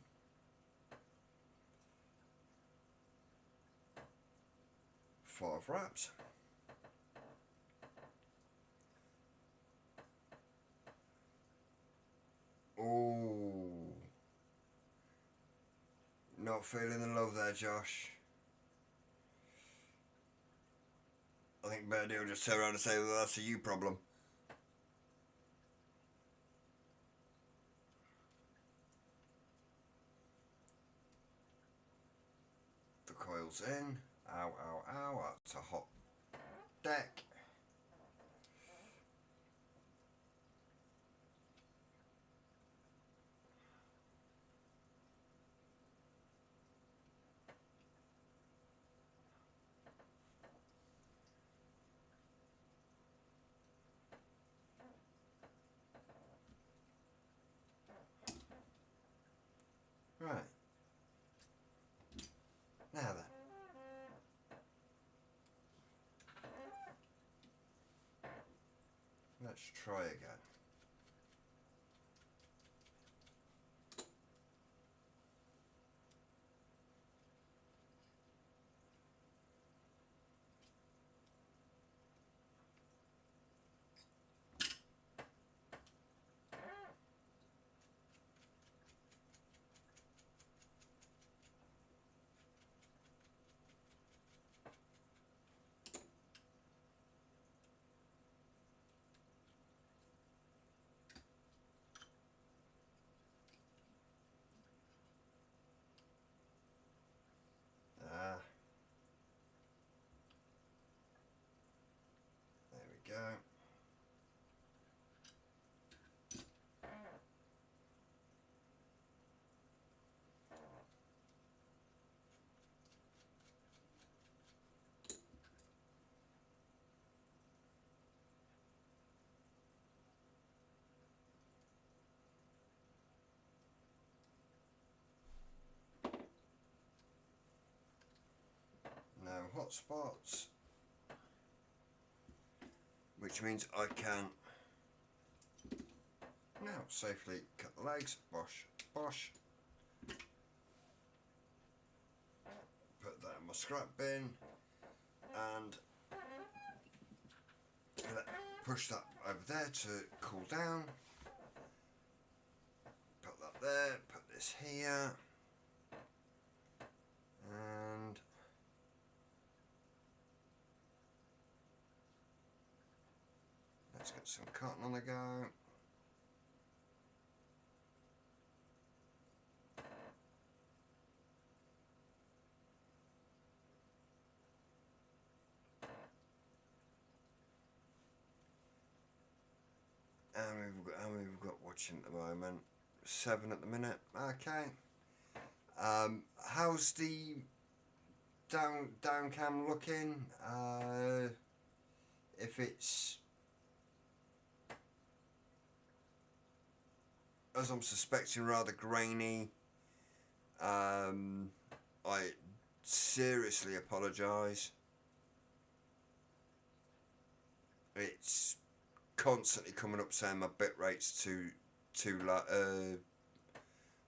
Five wraps. Oh, not feeling the love there, Josh. I think Birdie will just turn around and say, well, that's a you problem. The coil's in. Ow, ow, ow. That's a hot deck. Right. Now then. Let's try again. There we go. No hot spots, which means I can now safely cut the legs. Bosh, bosh. Put that in my scrap bin and push that over there to cool down. Put that there, put this here, and let's get some cotton on the go. How many we've got watching at the moment? 7 at the minute. Okay. How's the down cam looking? If it's as I'm suspecting, rather grainy, I seriously apologise. It's constantly coming up saying my bit rate's too low.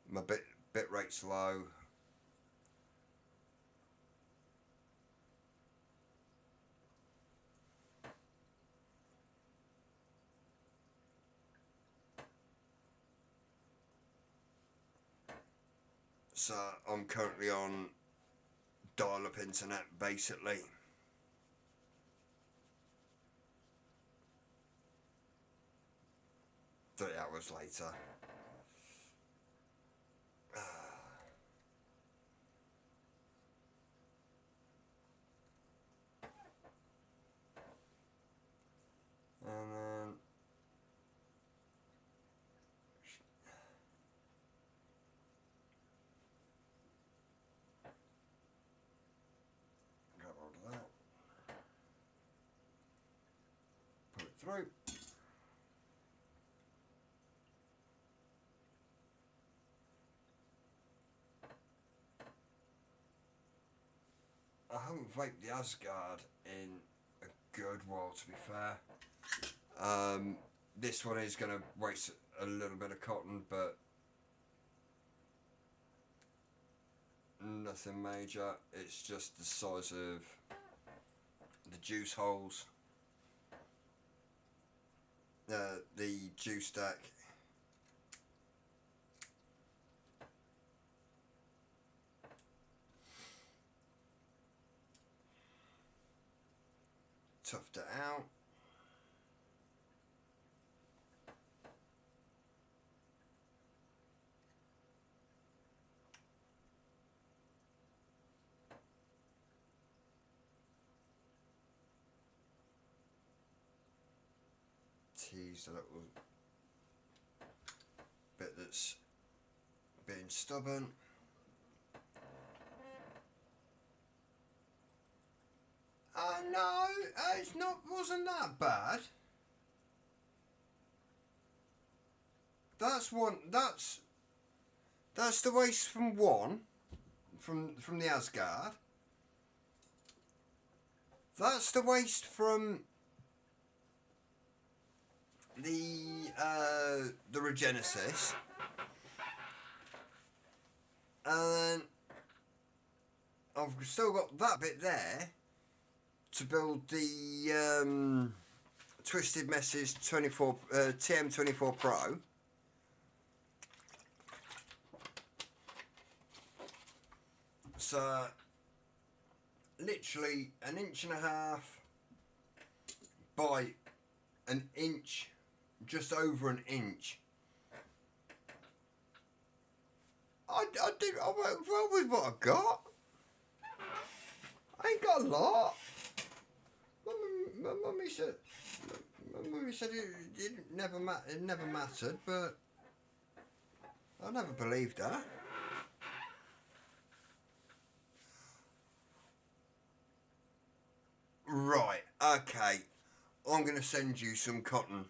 My bit rate's low. So I'm currently on dial-up internet, basically. Three hours later. And then grab hold of that. Put it through. I haven't vaped the Asgard in a good while, to be fair. This one is going to waste a little bit of cotton, but nothing major. It's just the size of the juice holes, the juice stack. Toughed it out. Teased a little bit that's being stubborn. No, it's not. Wasn't that bad. That's one. That's the waste from one, from the Asgard. That's the waste from the Regenesis, and then I've still got that bit there to build the Twisted Message 24 TM24 Pro. So literally 1.5 inches by 1 inch, just over 1 inch. I worked well with what I got. I ain't got a lot. My mummy said it never mattered, but I never believed her. Right, okay. I'm going to send you some cotton.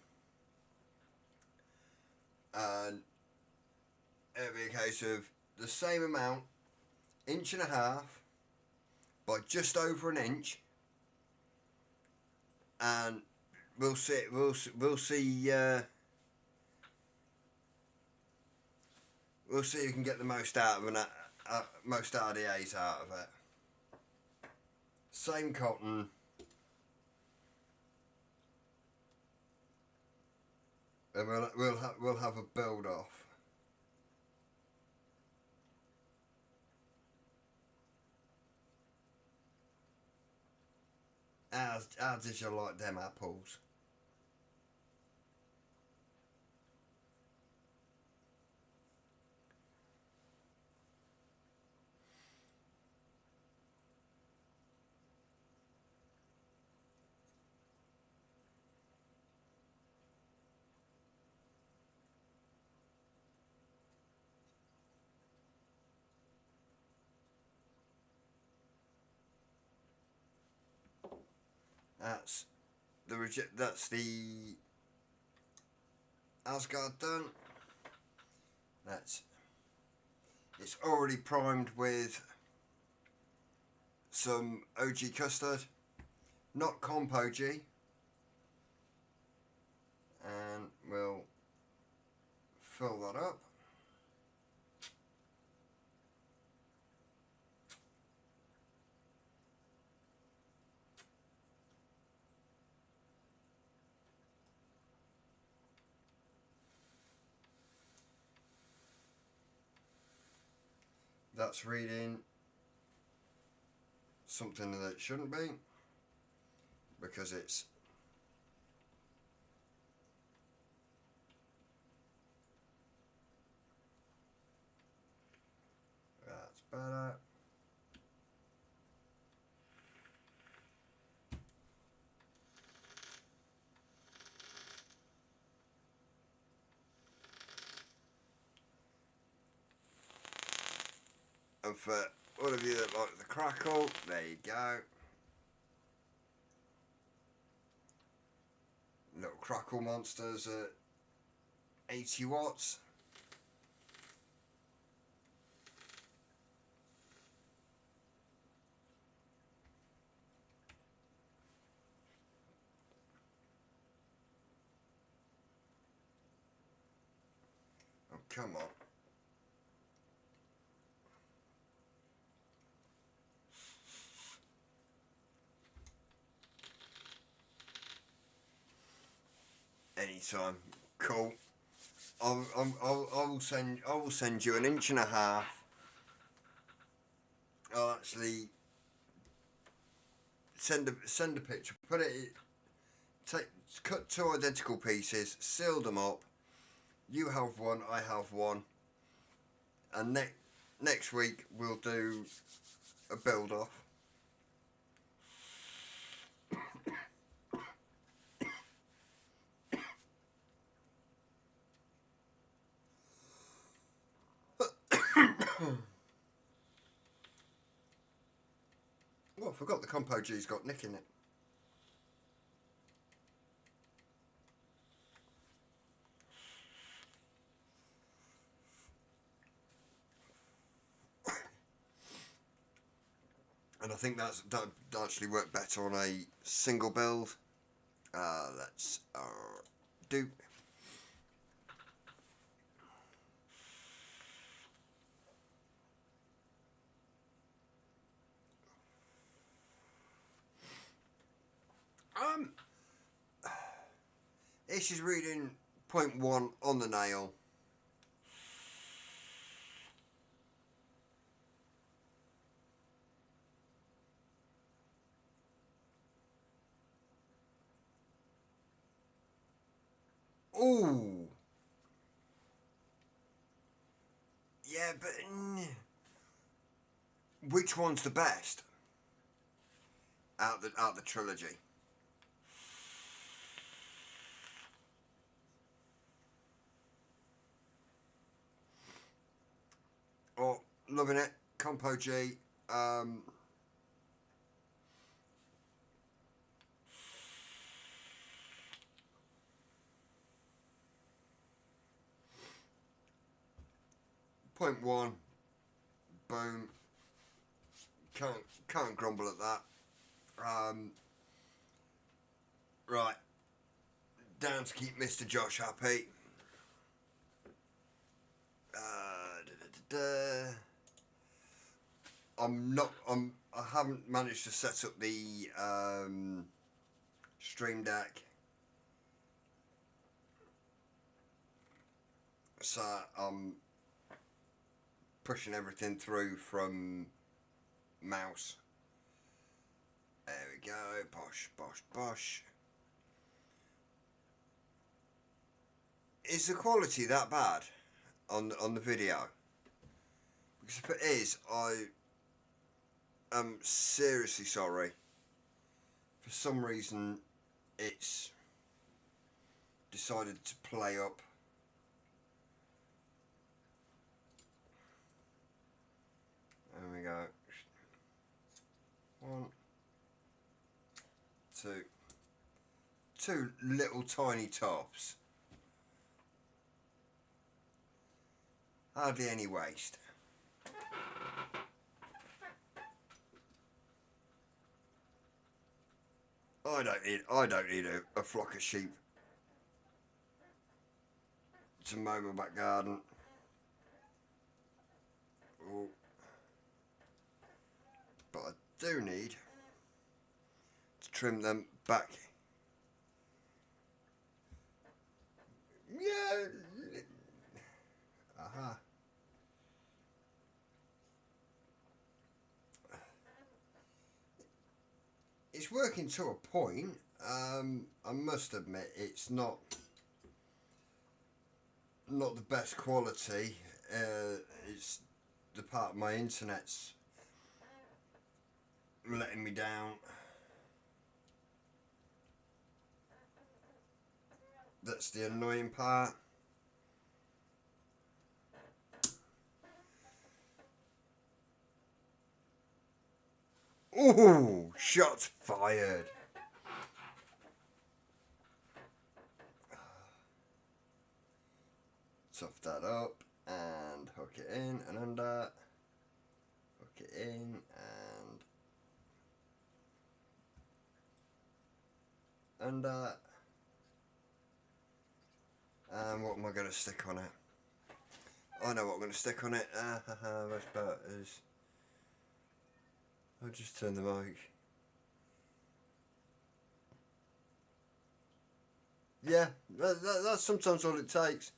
And it'll be a case of the same amount, 1.5 inches by just over 1 inch. And we'll see. We'll see. We'll see if we can get the most out of most RDAs out of it. Same cotton. And we'll have a build off. How did you like them apples? That's the Asgard done. It's already primed with some OG custard, not comp OG, and we'll fill that up. that's reading something that it shouldn't be, because it's that's better. And for all of you that like the crackle, there you go. Little crackle monsters at 80 watts. Oh, come on. Anytime. Cool. I will send you an inch and a half. I'll actually send a picture. Cut two identical pieces, seal them up. You have one, I have one, and next week we'll do a build off. Oh, I forgot the Compo G's got nick in it. And I think that actually worked better on a single build. Let's do. This is reading 0.1 on the nail. Ooh. Yeah, but which one's the best out the trilogy? Oh, loving it. Compo G. 0.1. Boom. Can't grumble at that. Right. Down to keep Mr. Josh happy. I haven't managed to set up the Stream Deck, so I'm pushing everything through from mouse. There we go. Bosh, bosh, bosh. Is the quality that bad on the video? Because if it is, I am seriously sorry. For some reason, it's decided to play up. There we go. 1, 2. Two little tiny tops. Hardly any waste. I don't need a flock of sheep to mow my back garden. Oh. But I do need to trim them back. Yeah. Aha. it's working to a point. I must admit, it's not the best quality. It's the part of my internet's letting me down. That's the annoying part. Ooh, shots fired. Tough that up and hook it in and under. Hook it in and under. And what am I going to stick on it? I know what I'm going to stick on it. Best part is I'll just turn the mic. Yeah, that's sometimes all it takes.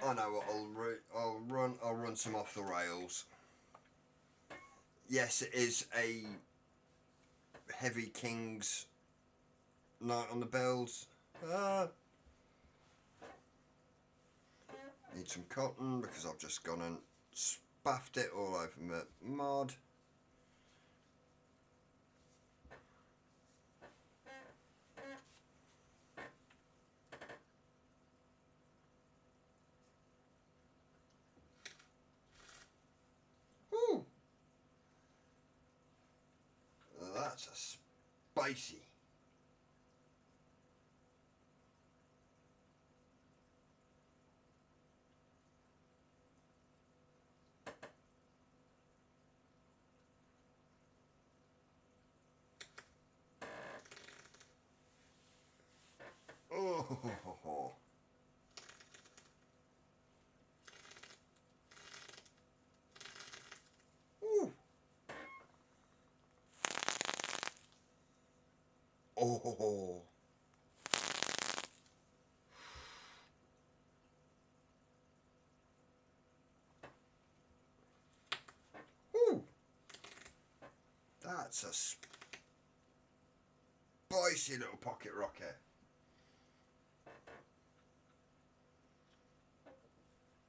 I know what I'll run some off the rails. Yes, it is a heavy King's night on the bells. Need some cotton because I've just gone and spaffed it all over my mod. Woo! That's a spicy. Oh, ooh. Oh. Ooh. That's a spicy little pocket rocket.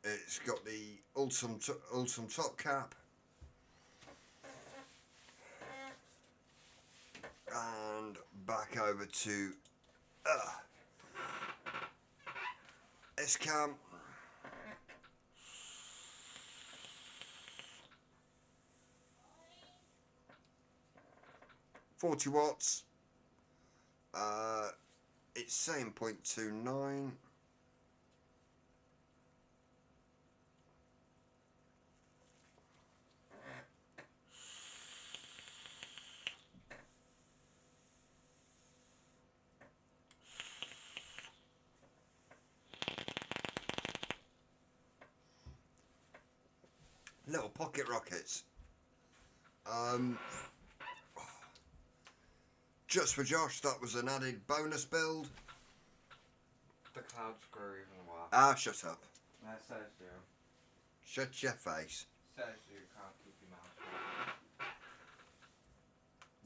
It's got the Ultim top cap and back over to S-cam. $40 watts. It's saying 0.29. Little pocket rockets. Just for Josh, that was an added bonus build. The clouds grow even worse. Ah, shut up. That says you. Shut your face. Says you can't keep your mouth shut.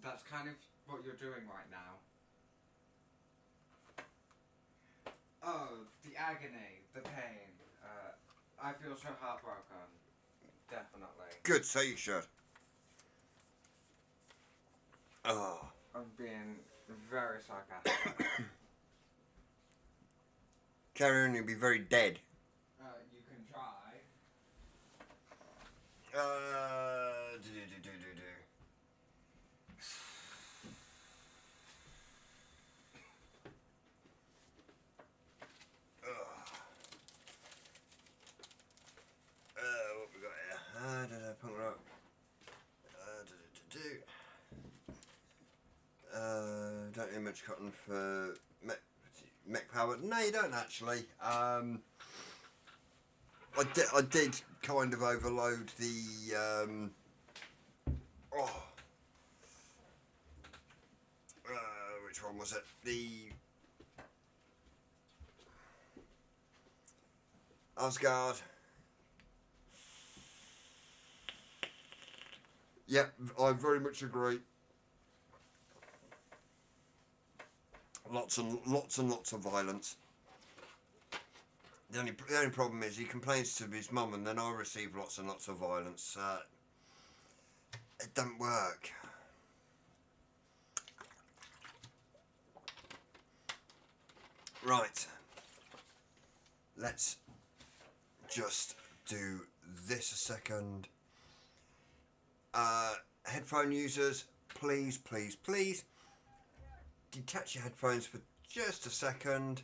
That's kind of what you're doing right now. Oh, the agony, the pain. I feel so heartbroken. Definitely. Good, so you should. Oh. I'm being very sarcastic. Carry on, you'll be very dead. You can try. What we got here? Punk rock. Don't need much cotton for mech power. No, you don't actually. I did kind of overload the which one was it? The Asgard Yeah, I very much agree. Lots and lots of violence. The only problem is he complains to his mum, and then I receive lots and lots of violence. It doesn't work. Right. Let's just do this a second. Headphone users, please detach your headphones for just a second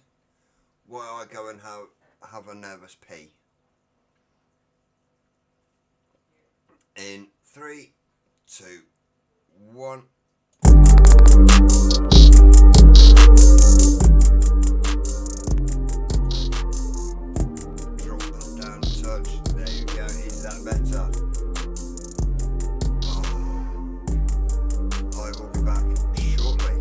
while I go and have a nervous pee. In 3, 2, 1. Drop that down a touch. There you go. Is that better? I will be back shortly.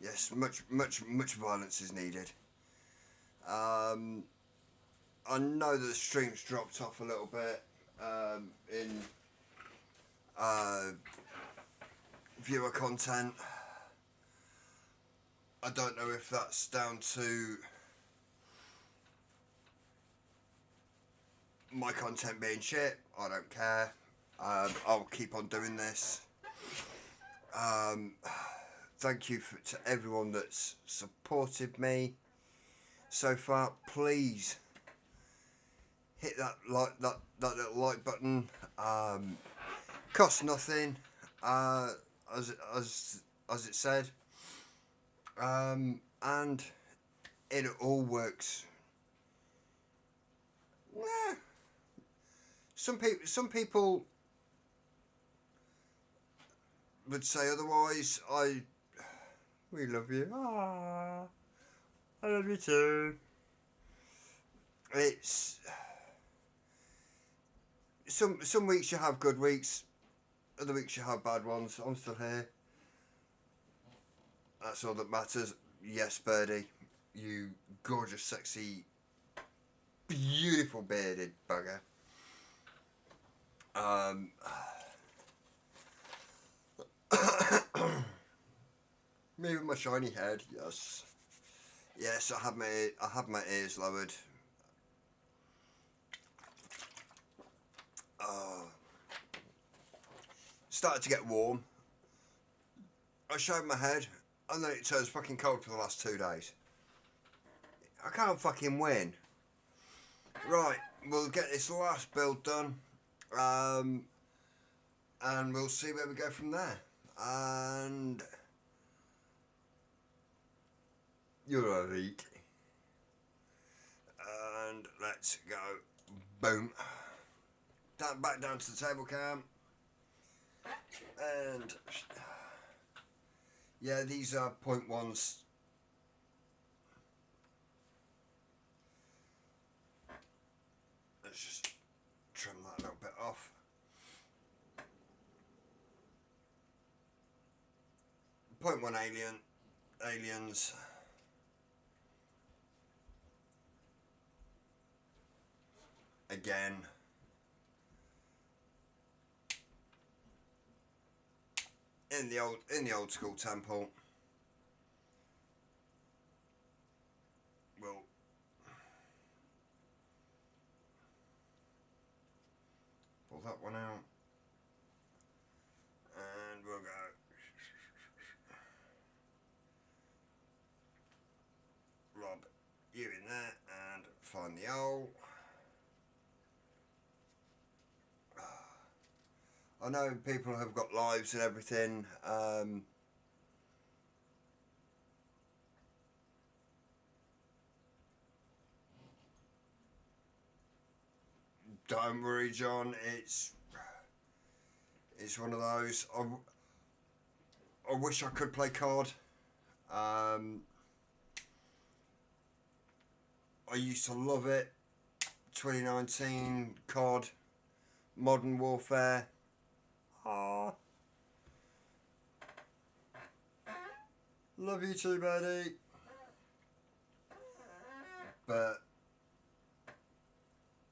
Yes, much violence is needed. I know that the stream's dropped off a little bit in viewer content. I don't know if that's down to my content being shit. I don't care. I'll keep on doing this. Thank you to everyone that's supported me so far. Please hit that little like button. Costs nothing, as it said, and it all works. Yeah. Some people would say otherwise. We love you. Ah, I love you too. It's some weeks you have good weeks, other weeks you have bad ones. I'm still here. That's all that matters. Yes, Birdie, you gorgeous, sexy, beautiful bearded bugger. Me with my shiny head, yes. Yes, I have my ears lowered. Started to get warm. I shaved my head, and then it turns fucking cold for the last 2 days. I can't fucking win. Right, we'll get this last build done, and we'll see where we go from there. And you're elite. And let's go. Boom. Back down to the table cam. And yeah, these are 0.1s. Let's just trim that a little bit off. 0.1 aliens. Again. In the old school temple. We'll pull that one out. And we'll go. Rob you in there and find the hole. I know people have got lives and everything. Don't worry, John. It's one of those. I wish I could play COD. I used to love it. 2019 COD, Modern Warfare. Aww. Love you too, buddy. But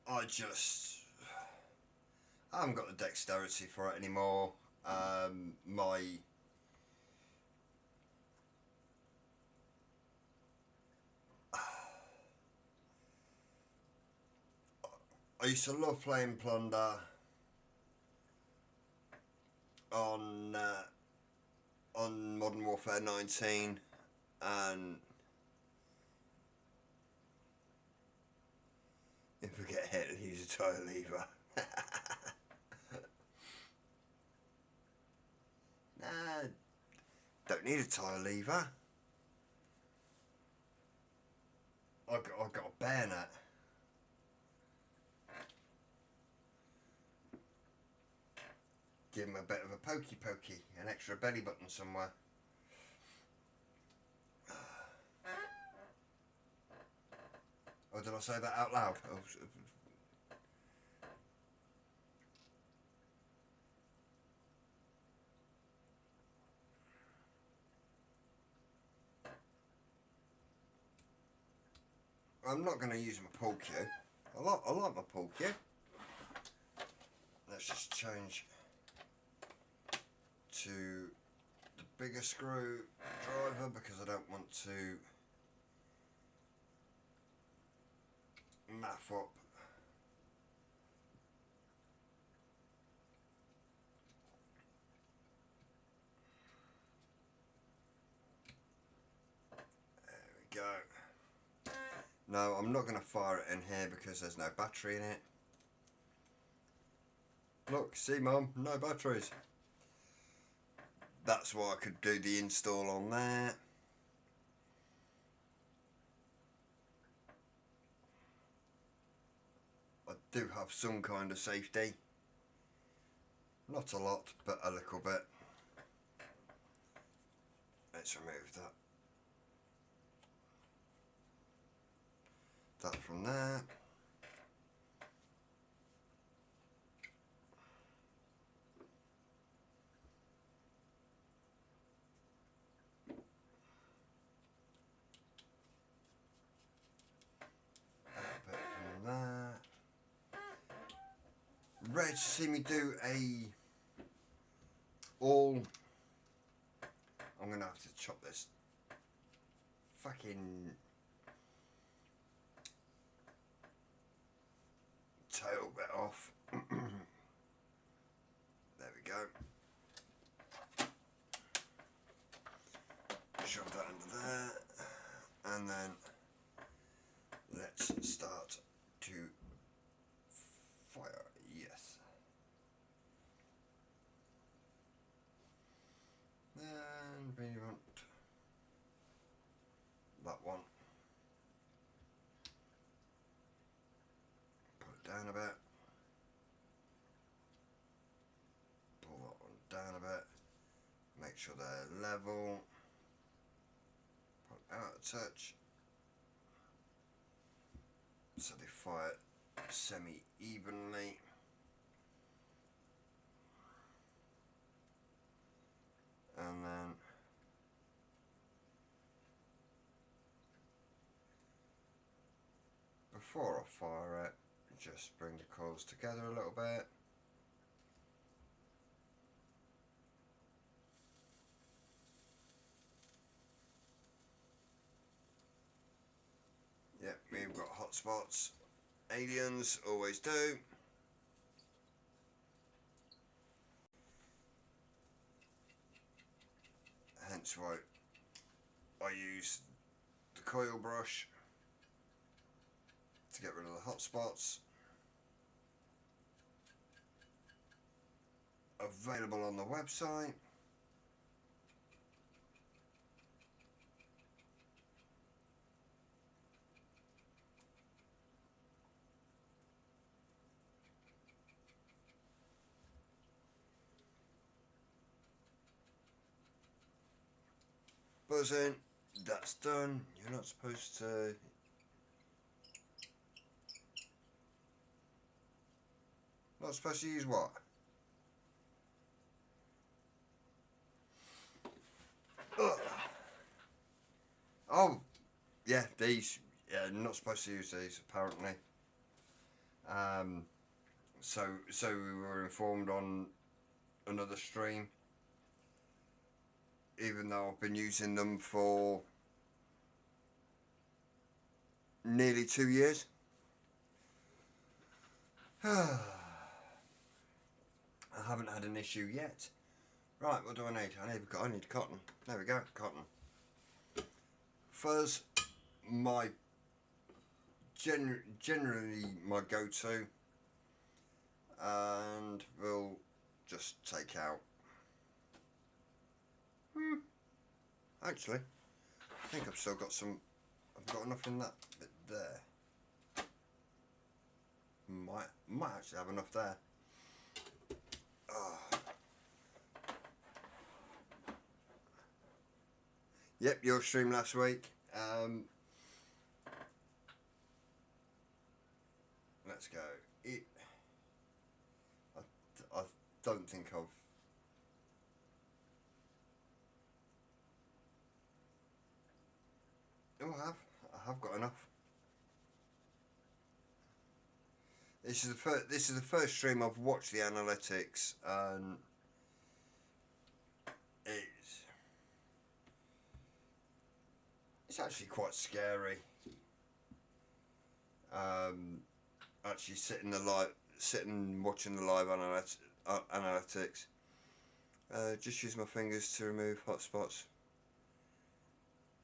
I haven't got the dexterity for it anymore. I used to love playing Plunder on Modern Warfare 19, and if we get hit, use a tire lever. Nah, don't need a tire lever. I've got a bayonet. Give him a bit of a pokey, an extra belly button somewhere. Or did I say that out loud? Oh, I'm not going to use my pull cue. I like my pull cue. Let's just change to the bigger screw driver because I don't want to maff up there we go. No, I'm not going to fire it in here because there's no battery in it. Look, see Mum, no batteries. That's why I could do the install on there. I do have some kind of safety. Not a lot, but a little bit. Let's remove that. That from there. Ready to see me do I'm gonna have to chop this fucking tail bit off. There we go. Shove that under there, and then let's start to fire. Yes. And we want that one. Put it down a bit. Pull that one make sure they're level. Put out of touch. So they fire semi-evenly. And then before I fire it, just bring the coils together a little bit. Yep, we've got hot spots. Aliens always do. Hence why I use the coil brush to get rid of the hot spots. Available on the website. Buzzing, that's done. You're not supposed to. Not supposed to use what? Ugh. Oh, yeah, these. Yeah, not supposed to use these apparently. So we were informed on another stream. Even though I've been using them for nearly 2 years. I haven't had an issue yet. Right, what do I need? I need cotton. There we go, cotton. Fuzz, my generally my go-to, and we'll just take out. Actually, I think I've still got some. I've got enough in that bit there. Might actually have enough there. Oh. Yep, your stream last week. Let's go. I don't think I've. Oh, I have got enough. This is the first stream I've watched the analytics, and it's actually quite scary. Actually sitting watching the live analytics. Just use my fingers to remove hotspots.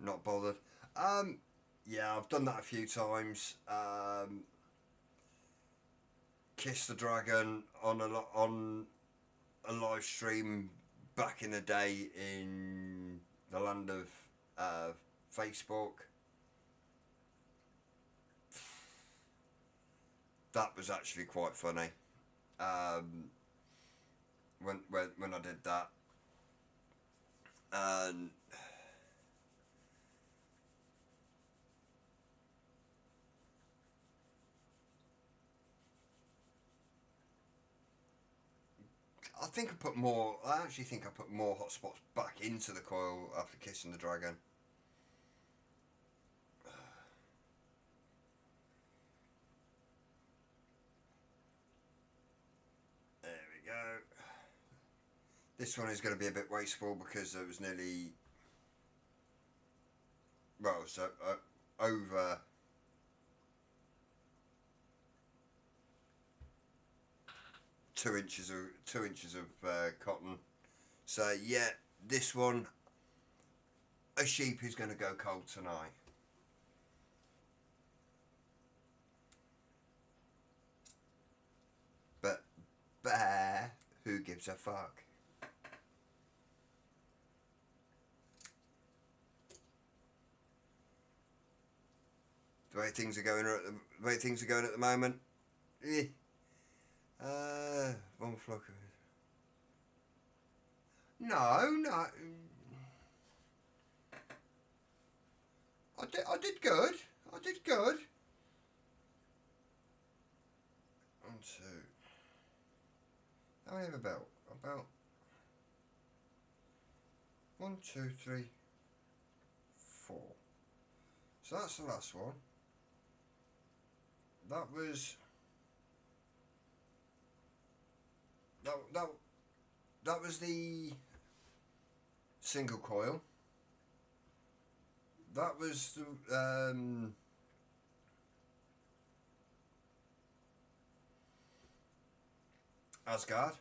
Not bothered. Yeah, I've done that a few times. Kiss the Dragon on a live stream back in the day in the land of Facebook. That was actually quite funny. When I did that, and I actually think I put more hotspots back into the coil after kissing the dragon. There we go. This one is going to be a bit wasteful because there was nearly, well, so over 2 inches of cotton. So yeah, this one, a sheep is going to go cold tonight. But bear, who gives a fuck? The way things are going at the moment. One flock of. No, no. I did good. I did good. 1, 2. How many have I built? About 1, 2, 3, 4. So that's the last one. That was that was the single coil. That was the Asgard.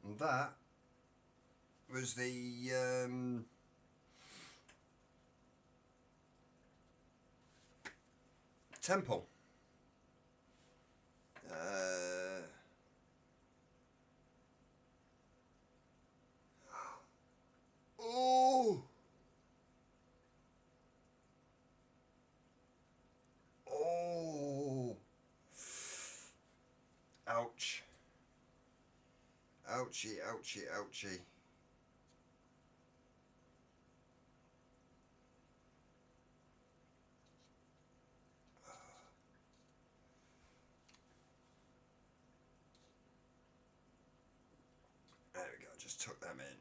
And that was the temple. Oh! Oh! Ouch. Ouchie, ouchie, ouchie. There we go, just tuck them in.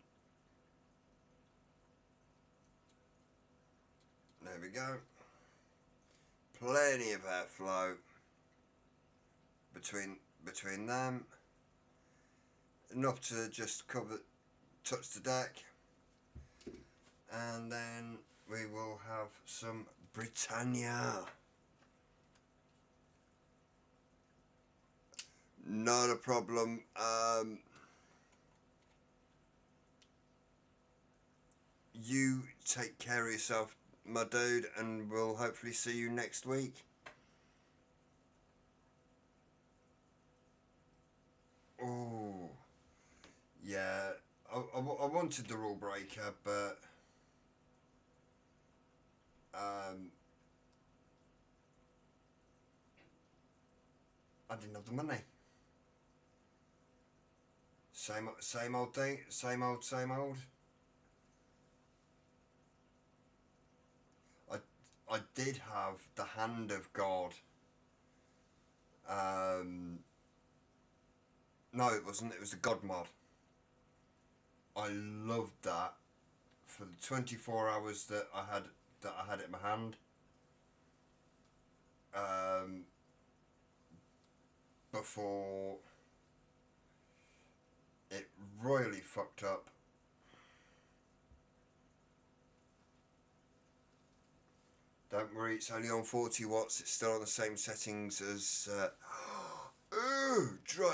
There we go. Plenty of airflow between them. Enough to just touch the deck. And then we will have some Britannia. Not a problem. You take care of yourself, my dude, and we'll hopefully see you next week. Oh, yeah. I wanted the rule breaker, but I didn't have the money. Same old thing. Same old. I did have the Hand of God. No, it wasn't. It was the God mod. I loved that for the 24 hours that I had it in my hand. Before it royally fucked up. Don't worry, it's only on 40 watts. It's still on the same settings as. Dry.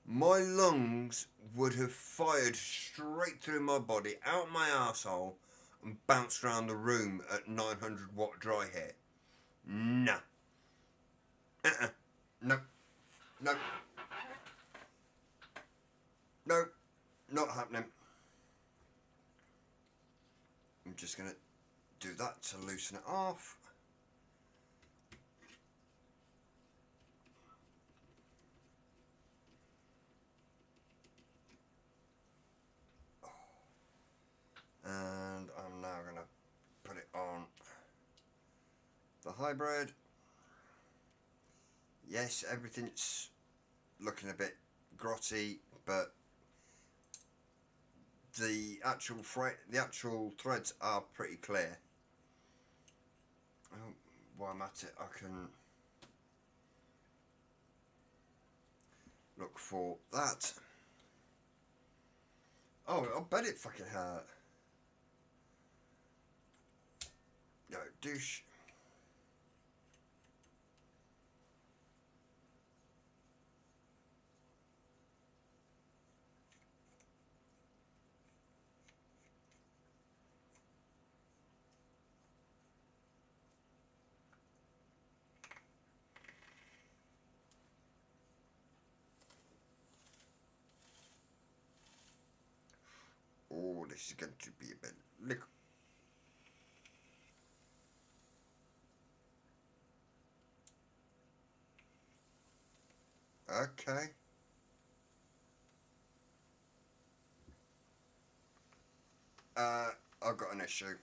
My lungs would have fired straight through my body, out my arsehole, and bounced around the room at 900 watt dry hit. Nah. No. No. No. Not happening. I'm just going to do that to loosen it off. And I'm now going to put it on the hybrid. Yes, everything's looking a bit grotty, but the actual threads are pretty clear. While I'm at it, I can look for that. Oh, I bet it fucking hurt. No, douche. Oh, this is going to be a bit liquid. Okay. I've got an issue.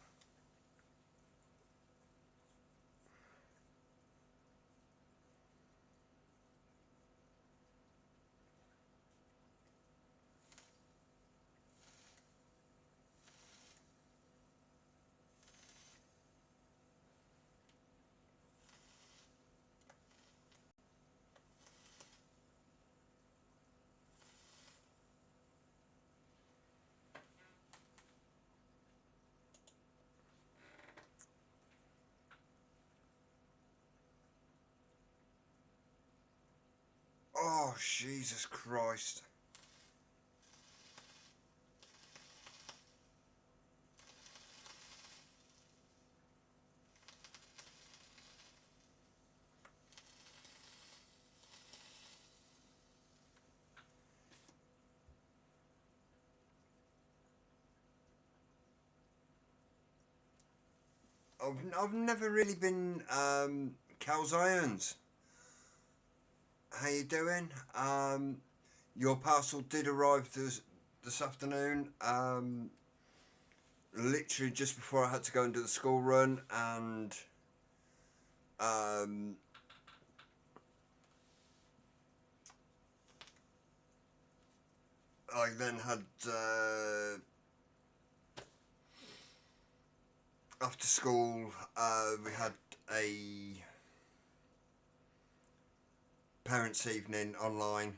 Oh, Jesus Christ. I've never really been Cal's Irons. How you doing? Your parcel did arrive this afternoon. Literally just before I had to go and do the school run, and um, I then had after school we had a parents' evening online.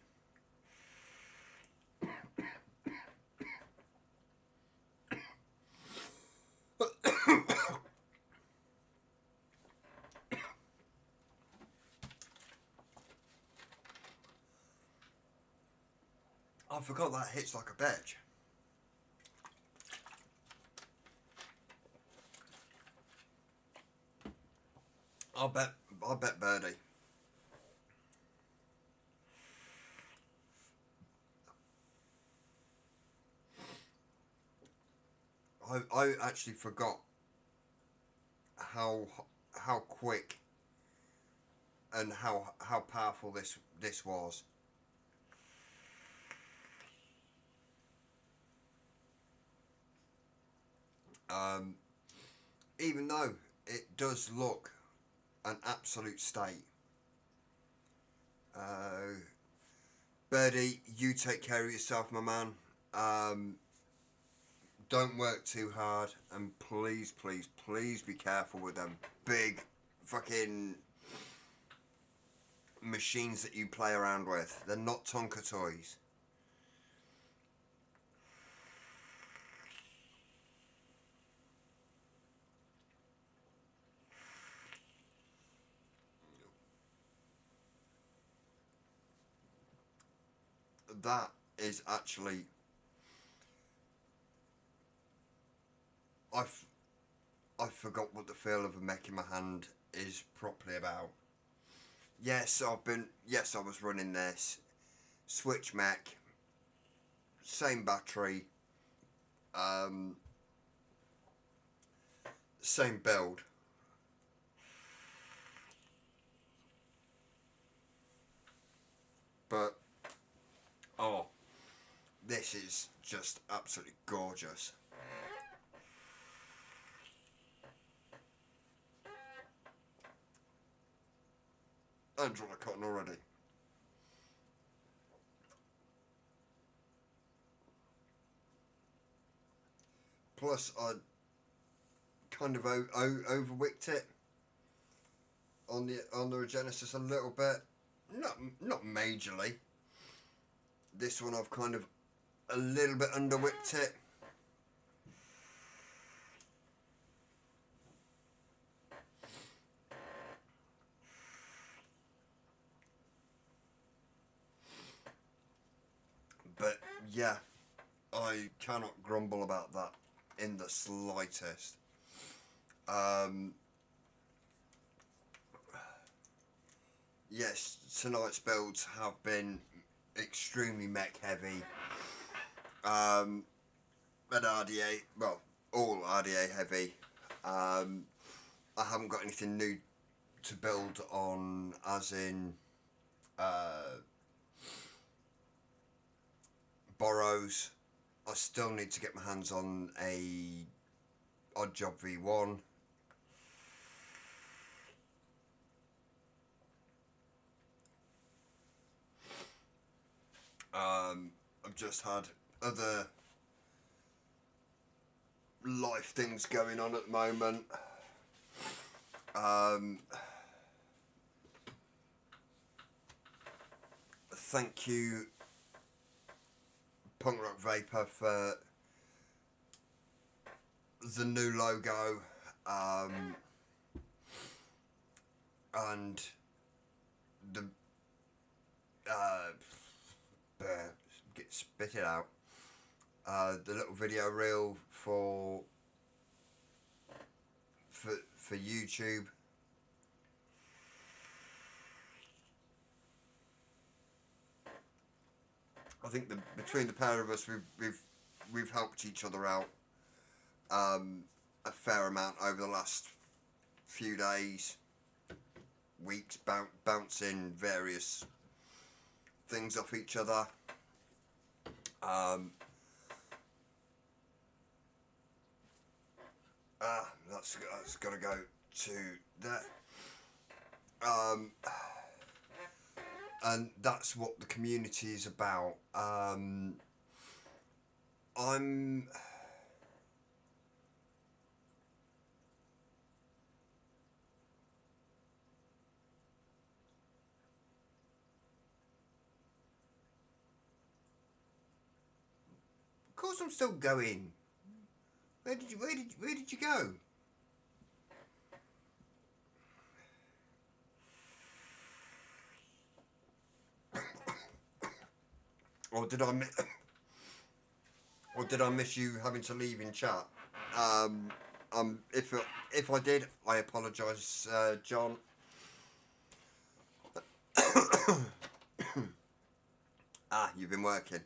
I forgot that hits like a bitch. I bet Birdie. I actually forgot how how quick and how powerful this was. Um, Even though it does look an absolute state. Uh, Birdie, you take care of yourself, my man. Don't work too hard, and please, please, please be careful with them big fucking machines that you play around with. They're not Tonka toys. That is actually I've I forgot what the feel of a mech in my hand is properly about. Yes, I was running this Switch mech, same battery, um, same build. But oh, this is just absolutely gorgeous. I'm drawn a cotton already. Plus, I kind of overwicked it on the Regenesis a little bit. Not majorly. This one I've kind of a little bit underwicked it. But yeah, I cannot grumble about that in the slightest. Um, yes, tonight's builds have been extremely mech heavy. But RDA, well, all RDA heavy. I haven't got anything new to build on, as in borrows. I still need to get my hands on a Odd Job V1. I've just had other life things going on at the moment. Thank you, Punk Rock Vapor, for the new logo, and the spit it out. The little video reel for YouTube. I think between the pair of us, we've helped each other out a fair amount over the last few days, weeks, bouncing various things off each other. That's got to go to there. And that's what the community is about. Of course, I'm still going. Where did you go? Or did I miss you having to leave in chat? If I did, I apologise, John. You've been working.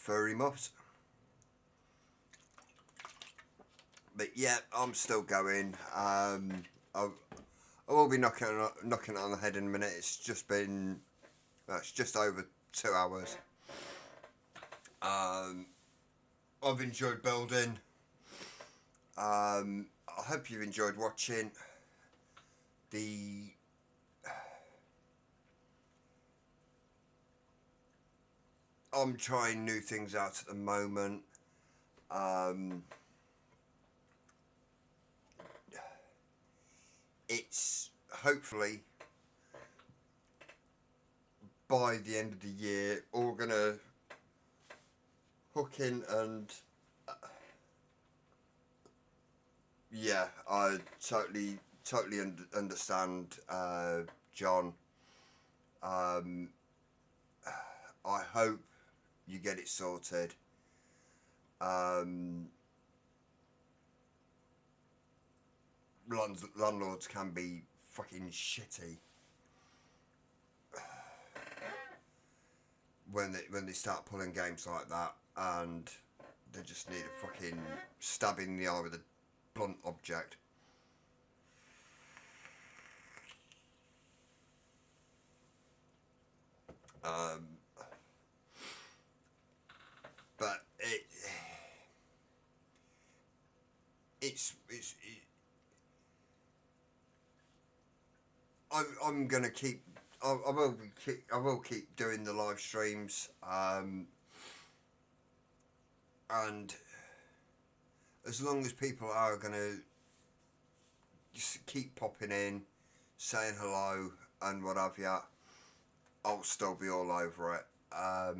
Very much. But yeah, I'm still going. I will be knocking it on the head in a minute. It's just been, it's just over 2 hours. I've enjoyed building. I hope you've enjoyed watching. I'm trying new things out at the moment. It's hopefully by the end of the year all gonna hook in, and yeah, I totally understand, John. I hope you get it sorted. Landlords can be fucking shitty when they start pulling games like that, and they just need a fucking stab in the eye with a blunt object. But I'm gonna keep. I will keep doing the live streams. And as long as people are gonna just keep popping in, saying hello and what have you, I'll still be all over it. I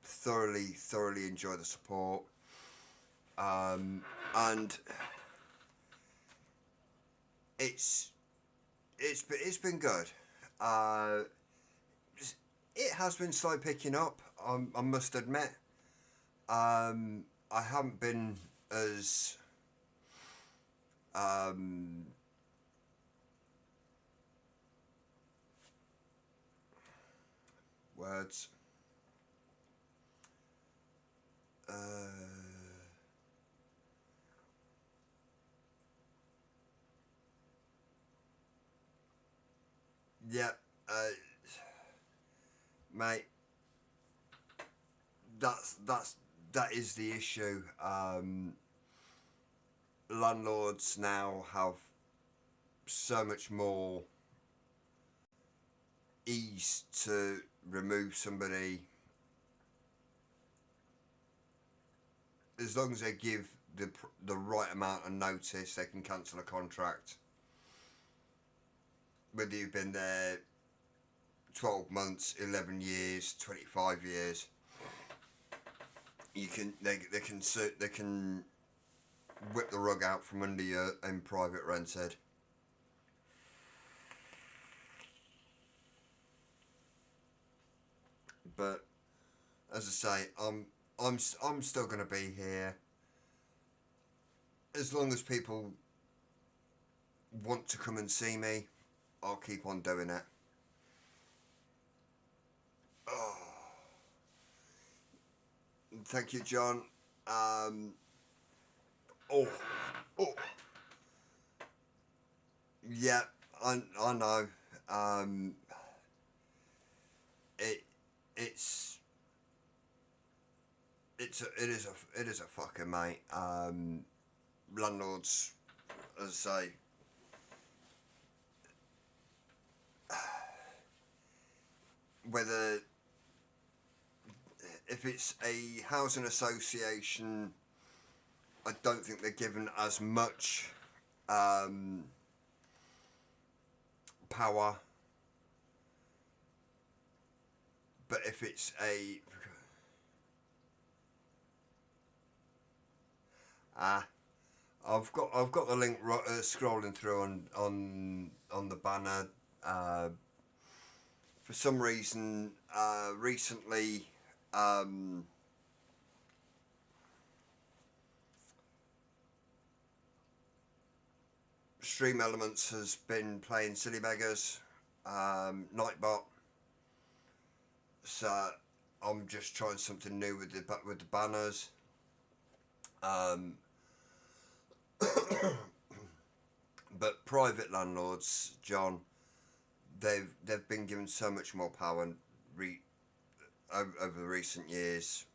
thoroughly enjoy the support. And it's been good. It has been slow picking up, I must admit. I haven't been as words. Yeah, uh, mate, that is the issue. Landlords now have so much more ease to remove somebody as long as they give the right amount of notice. They can cancel a contract, whether you've been there 12 months, 11 years, 25 years. They can whip the rug out from under you in private rented. But as I say, I'm still gonna be here as long as people want to come and see me. I'll keep on doing it. Oh, thank you, John. Oh, oh, yeah, I know. It it's it is a fucker, mate. Landlords, as I say, whether if it's a housing association, I don't think they're given as much power. But if it's a I've got the link scrolling through on the banner. For some reason, recently, Stream Elements has been playing Silly Beggars, Nightbot. So I'm just trying something new with the banners. But private landlords, John, they've been given so much more power over recent years.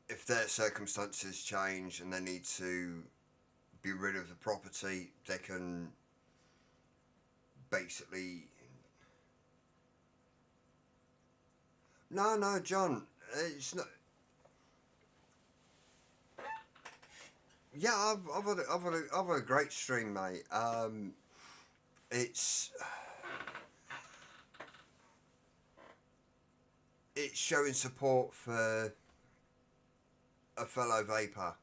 If their circumstances change and they need to be rid of the property, they can basically. No, John, it's not. Yeah, I've had a great stream, mate. It's showing support for a fellow vapor.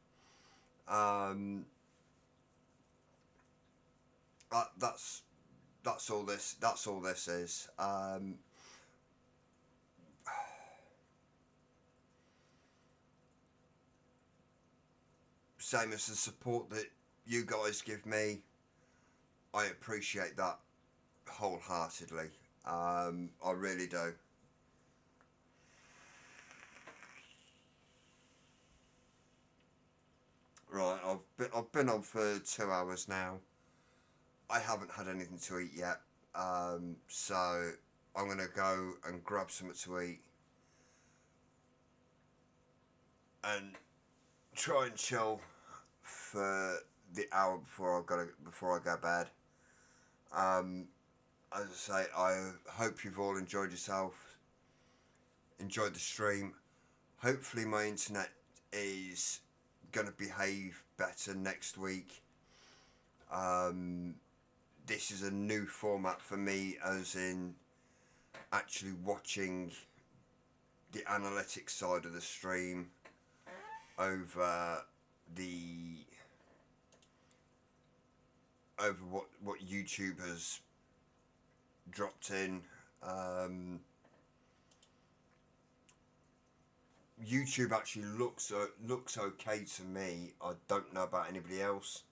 That's all this. That's all this is. Same as the support that you guys give me. I appreciate that wholeheartedly. I really do. Right, I've been on for 2 hours now. I haven't had anything to eat yet. So I'm gonna go and grab something to eat and try and chill for the hour before I go bed. As I say, I hope you've all enjoyed yourself, enjoyed the stream. Hopefully my internet is gonna behave better next week. This is a new format for me, as in actually watching the analytics side of the stream over what YouTube has dropped in. YouTube actually looks okay to me. I don't know about anybody else.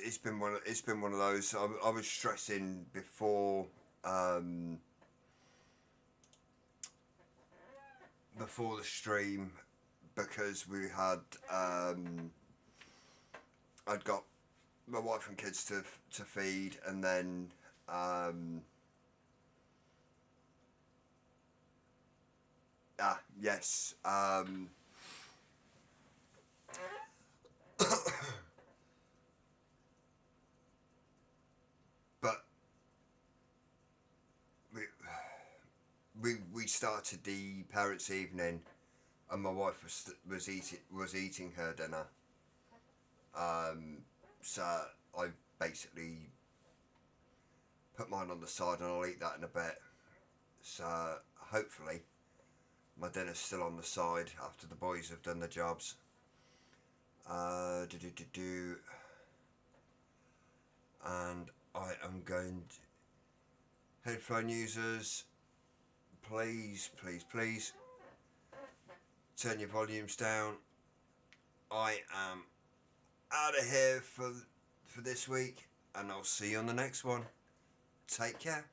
It's been one of those. I was stressing before before the stream because we had I'd got my wife and kids to feed, and then yes, but we started the parents' evening, and my wife was eating her dinner. So I basically put mine on the side, and I'll eat that in a bit. So hopefully my dinner's still on the side after the boys have done their jobs. And I am going to, headphone users, please turn your volumes down. I am out of here for this week, and I'll see you on the next one. Take care.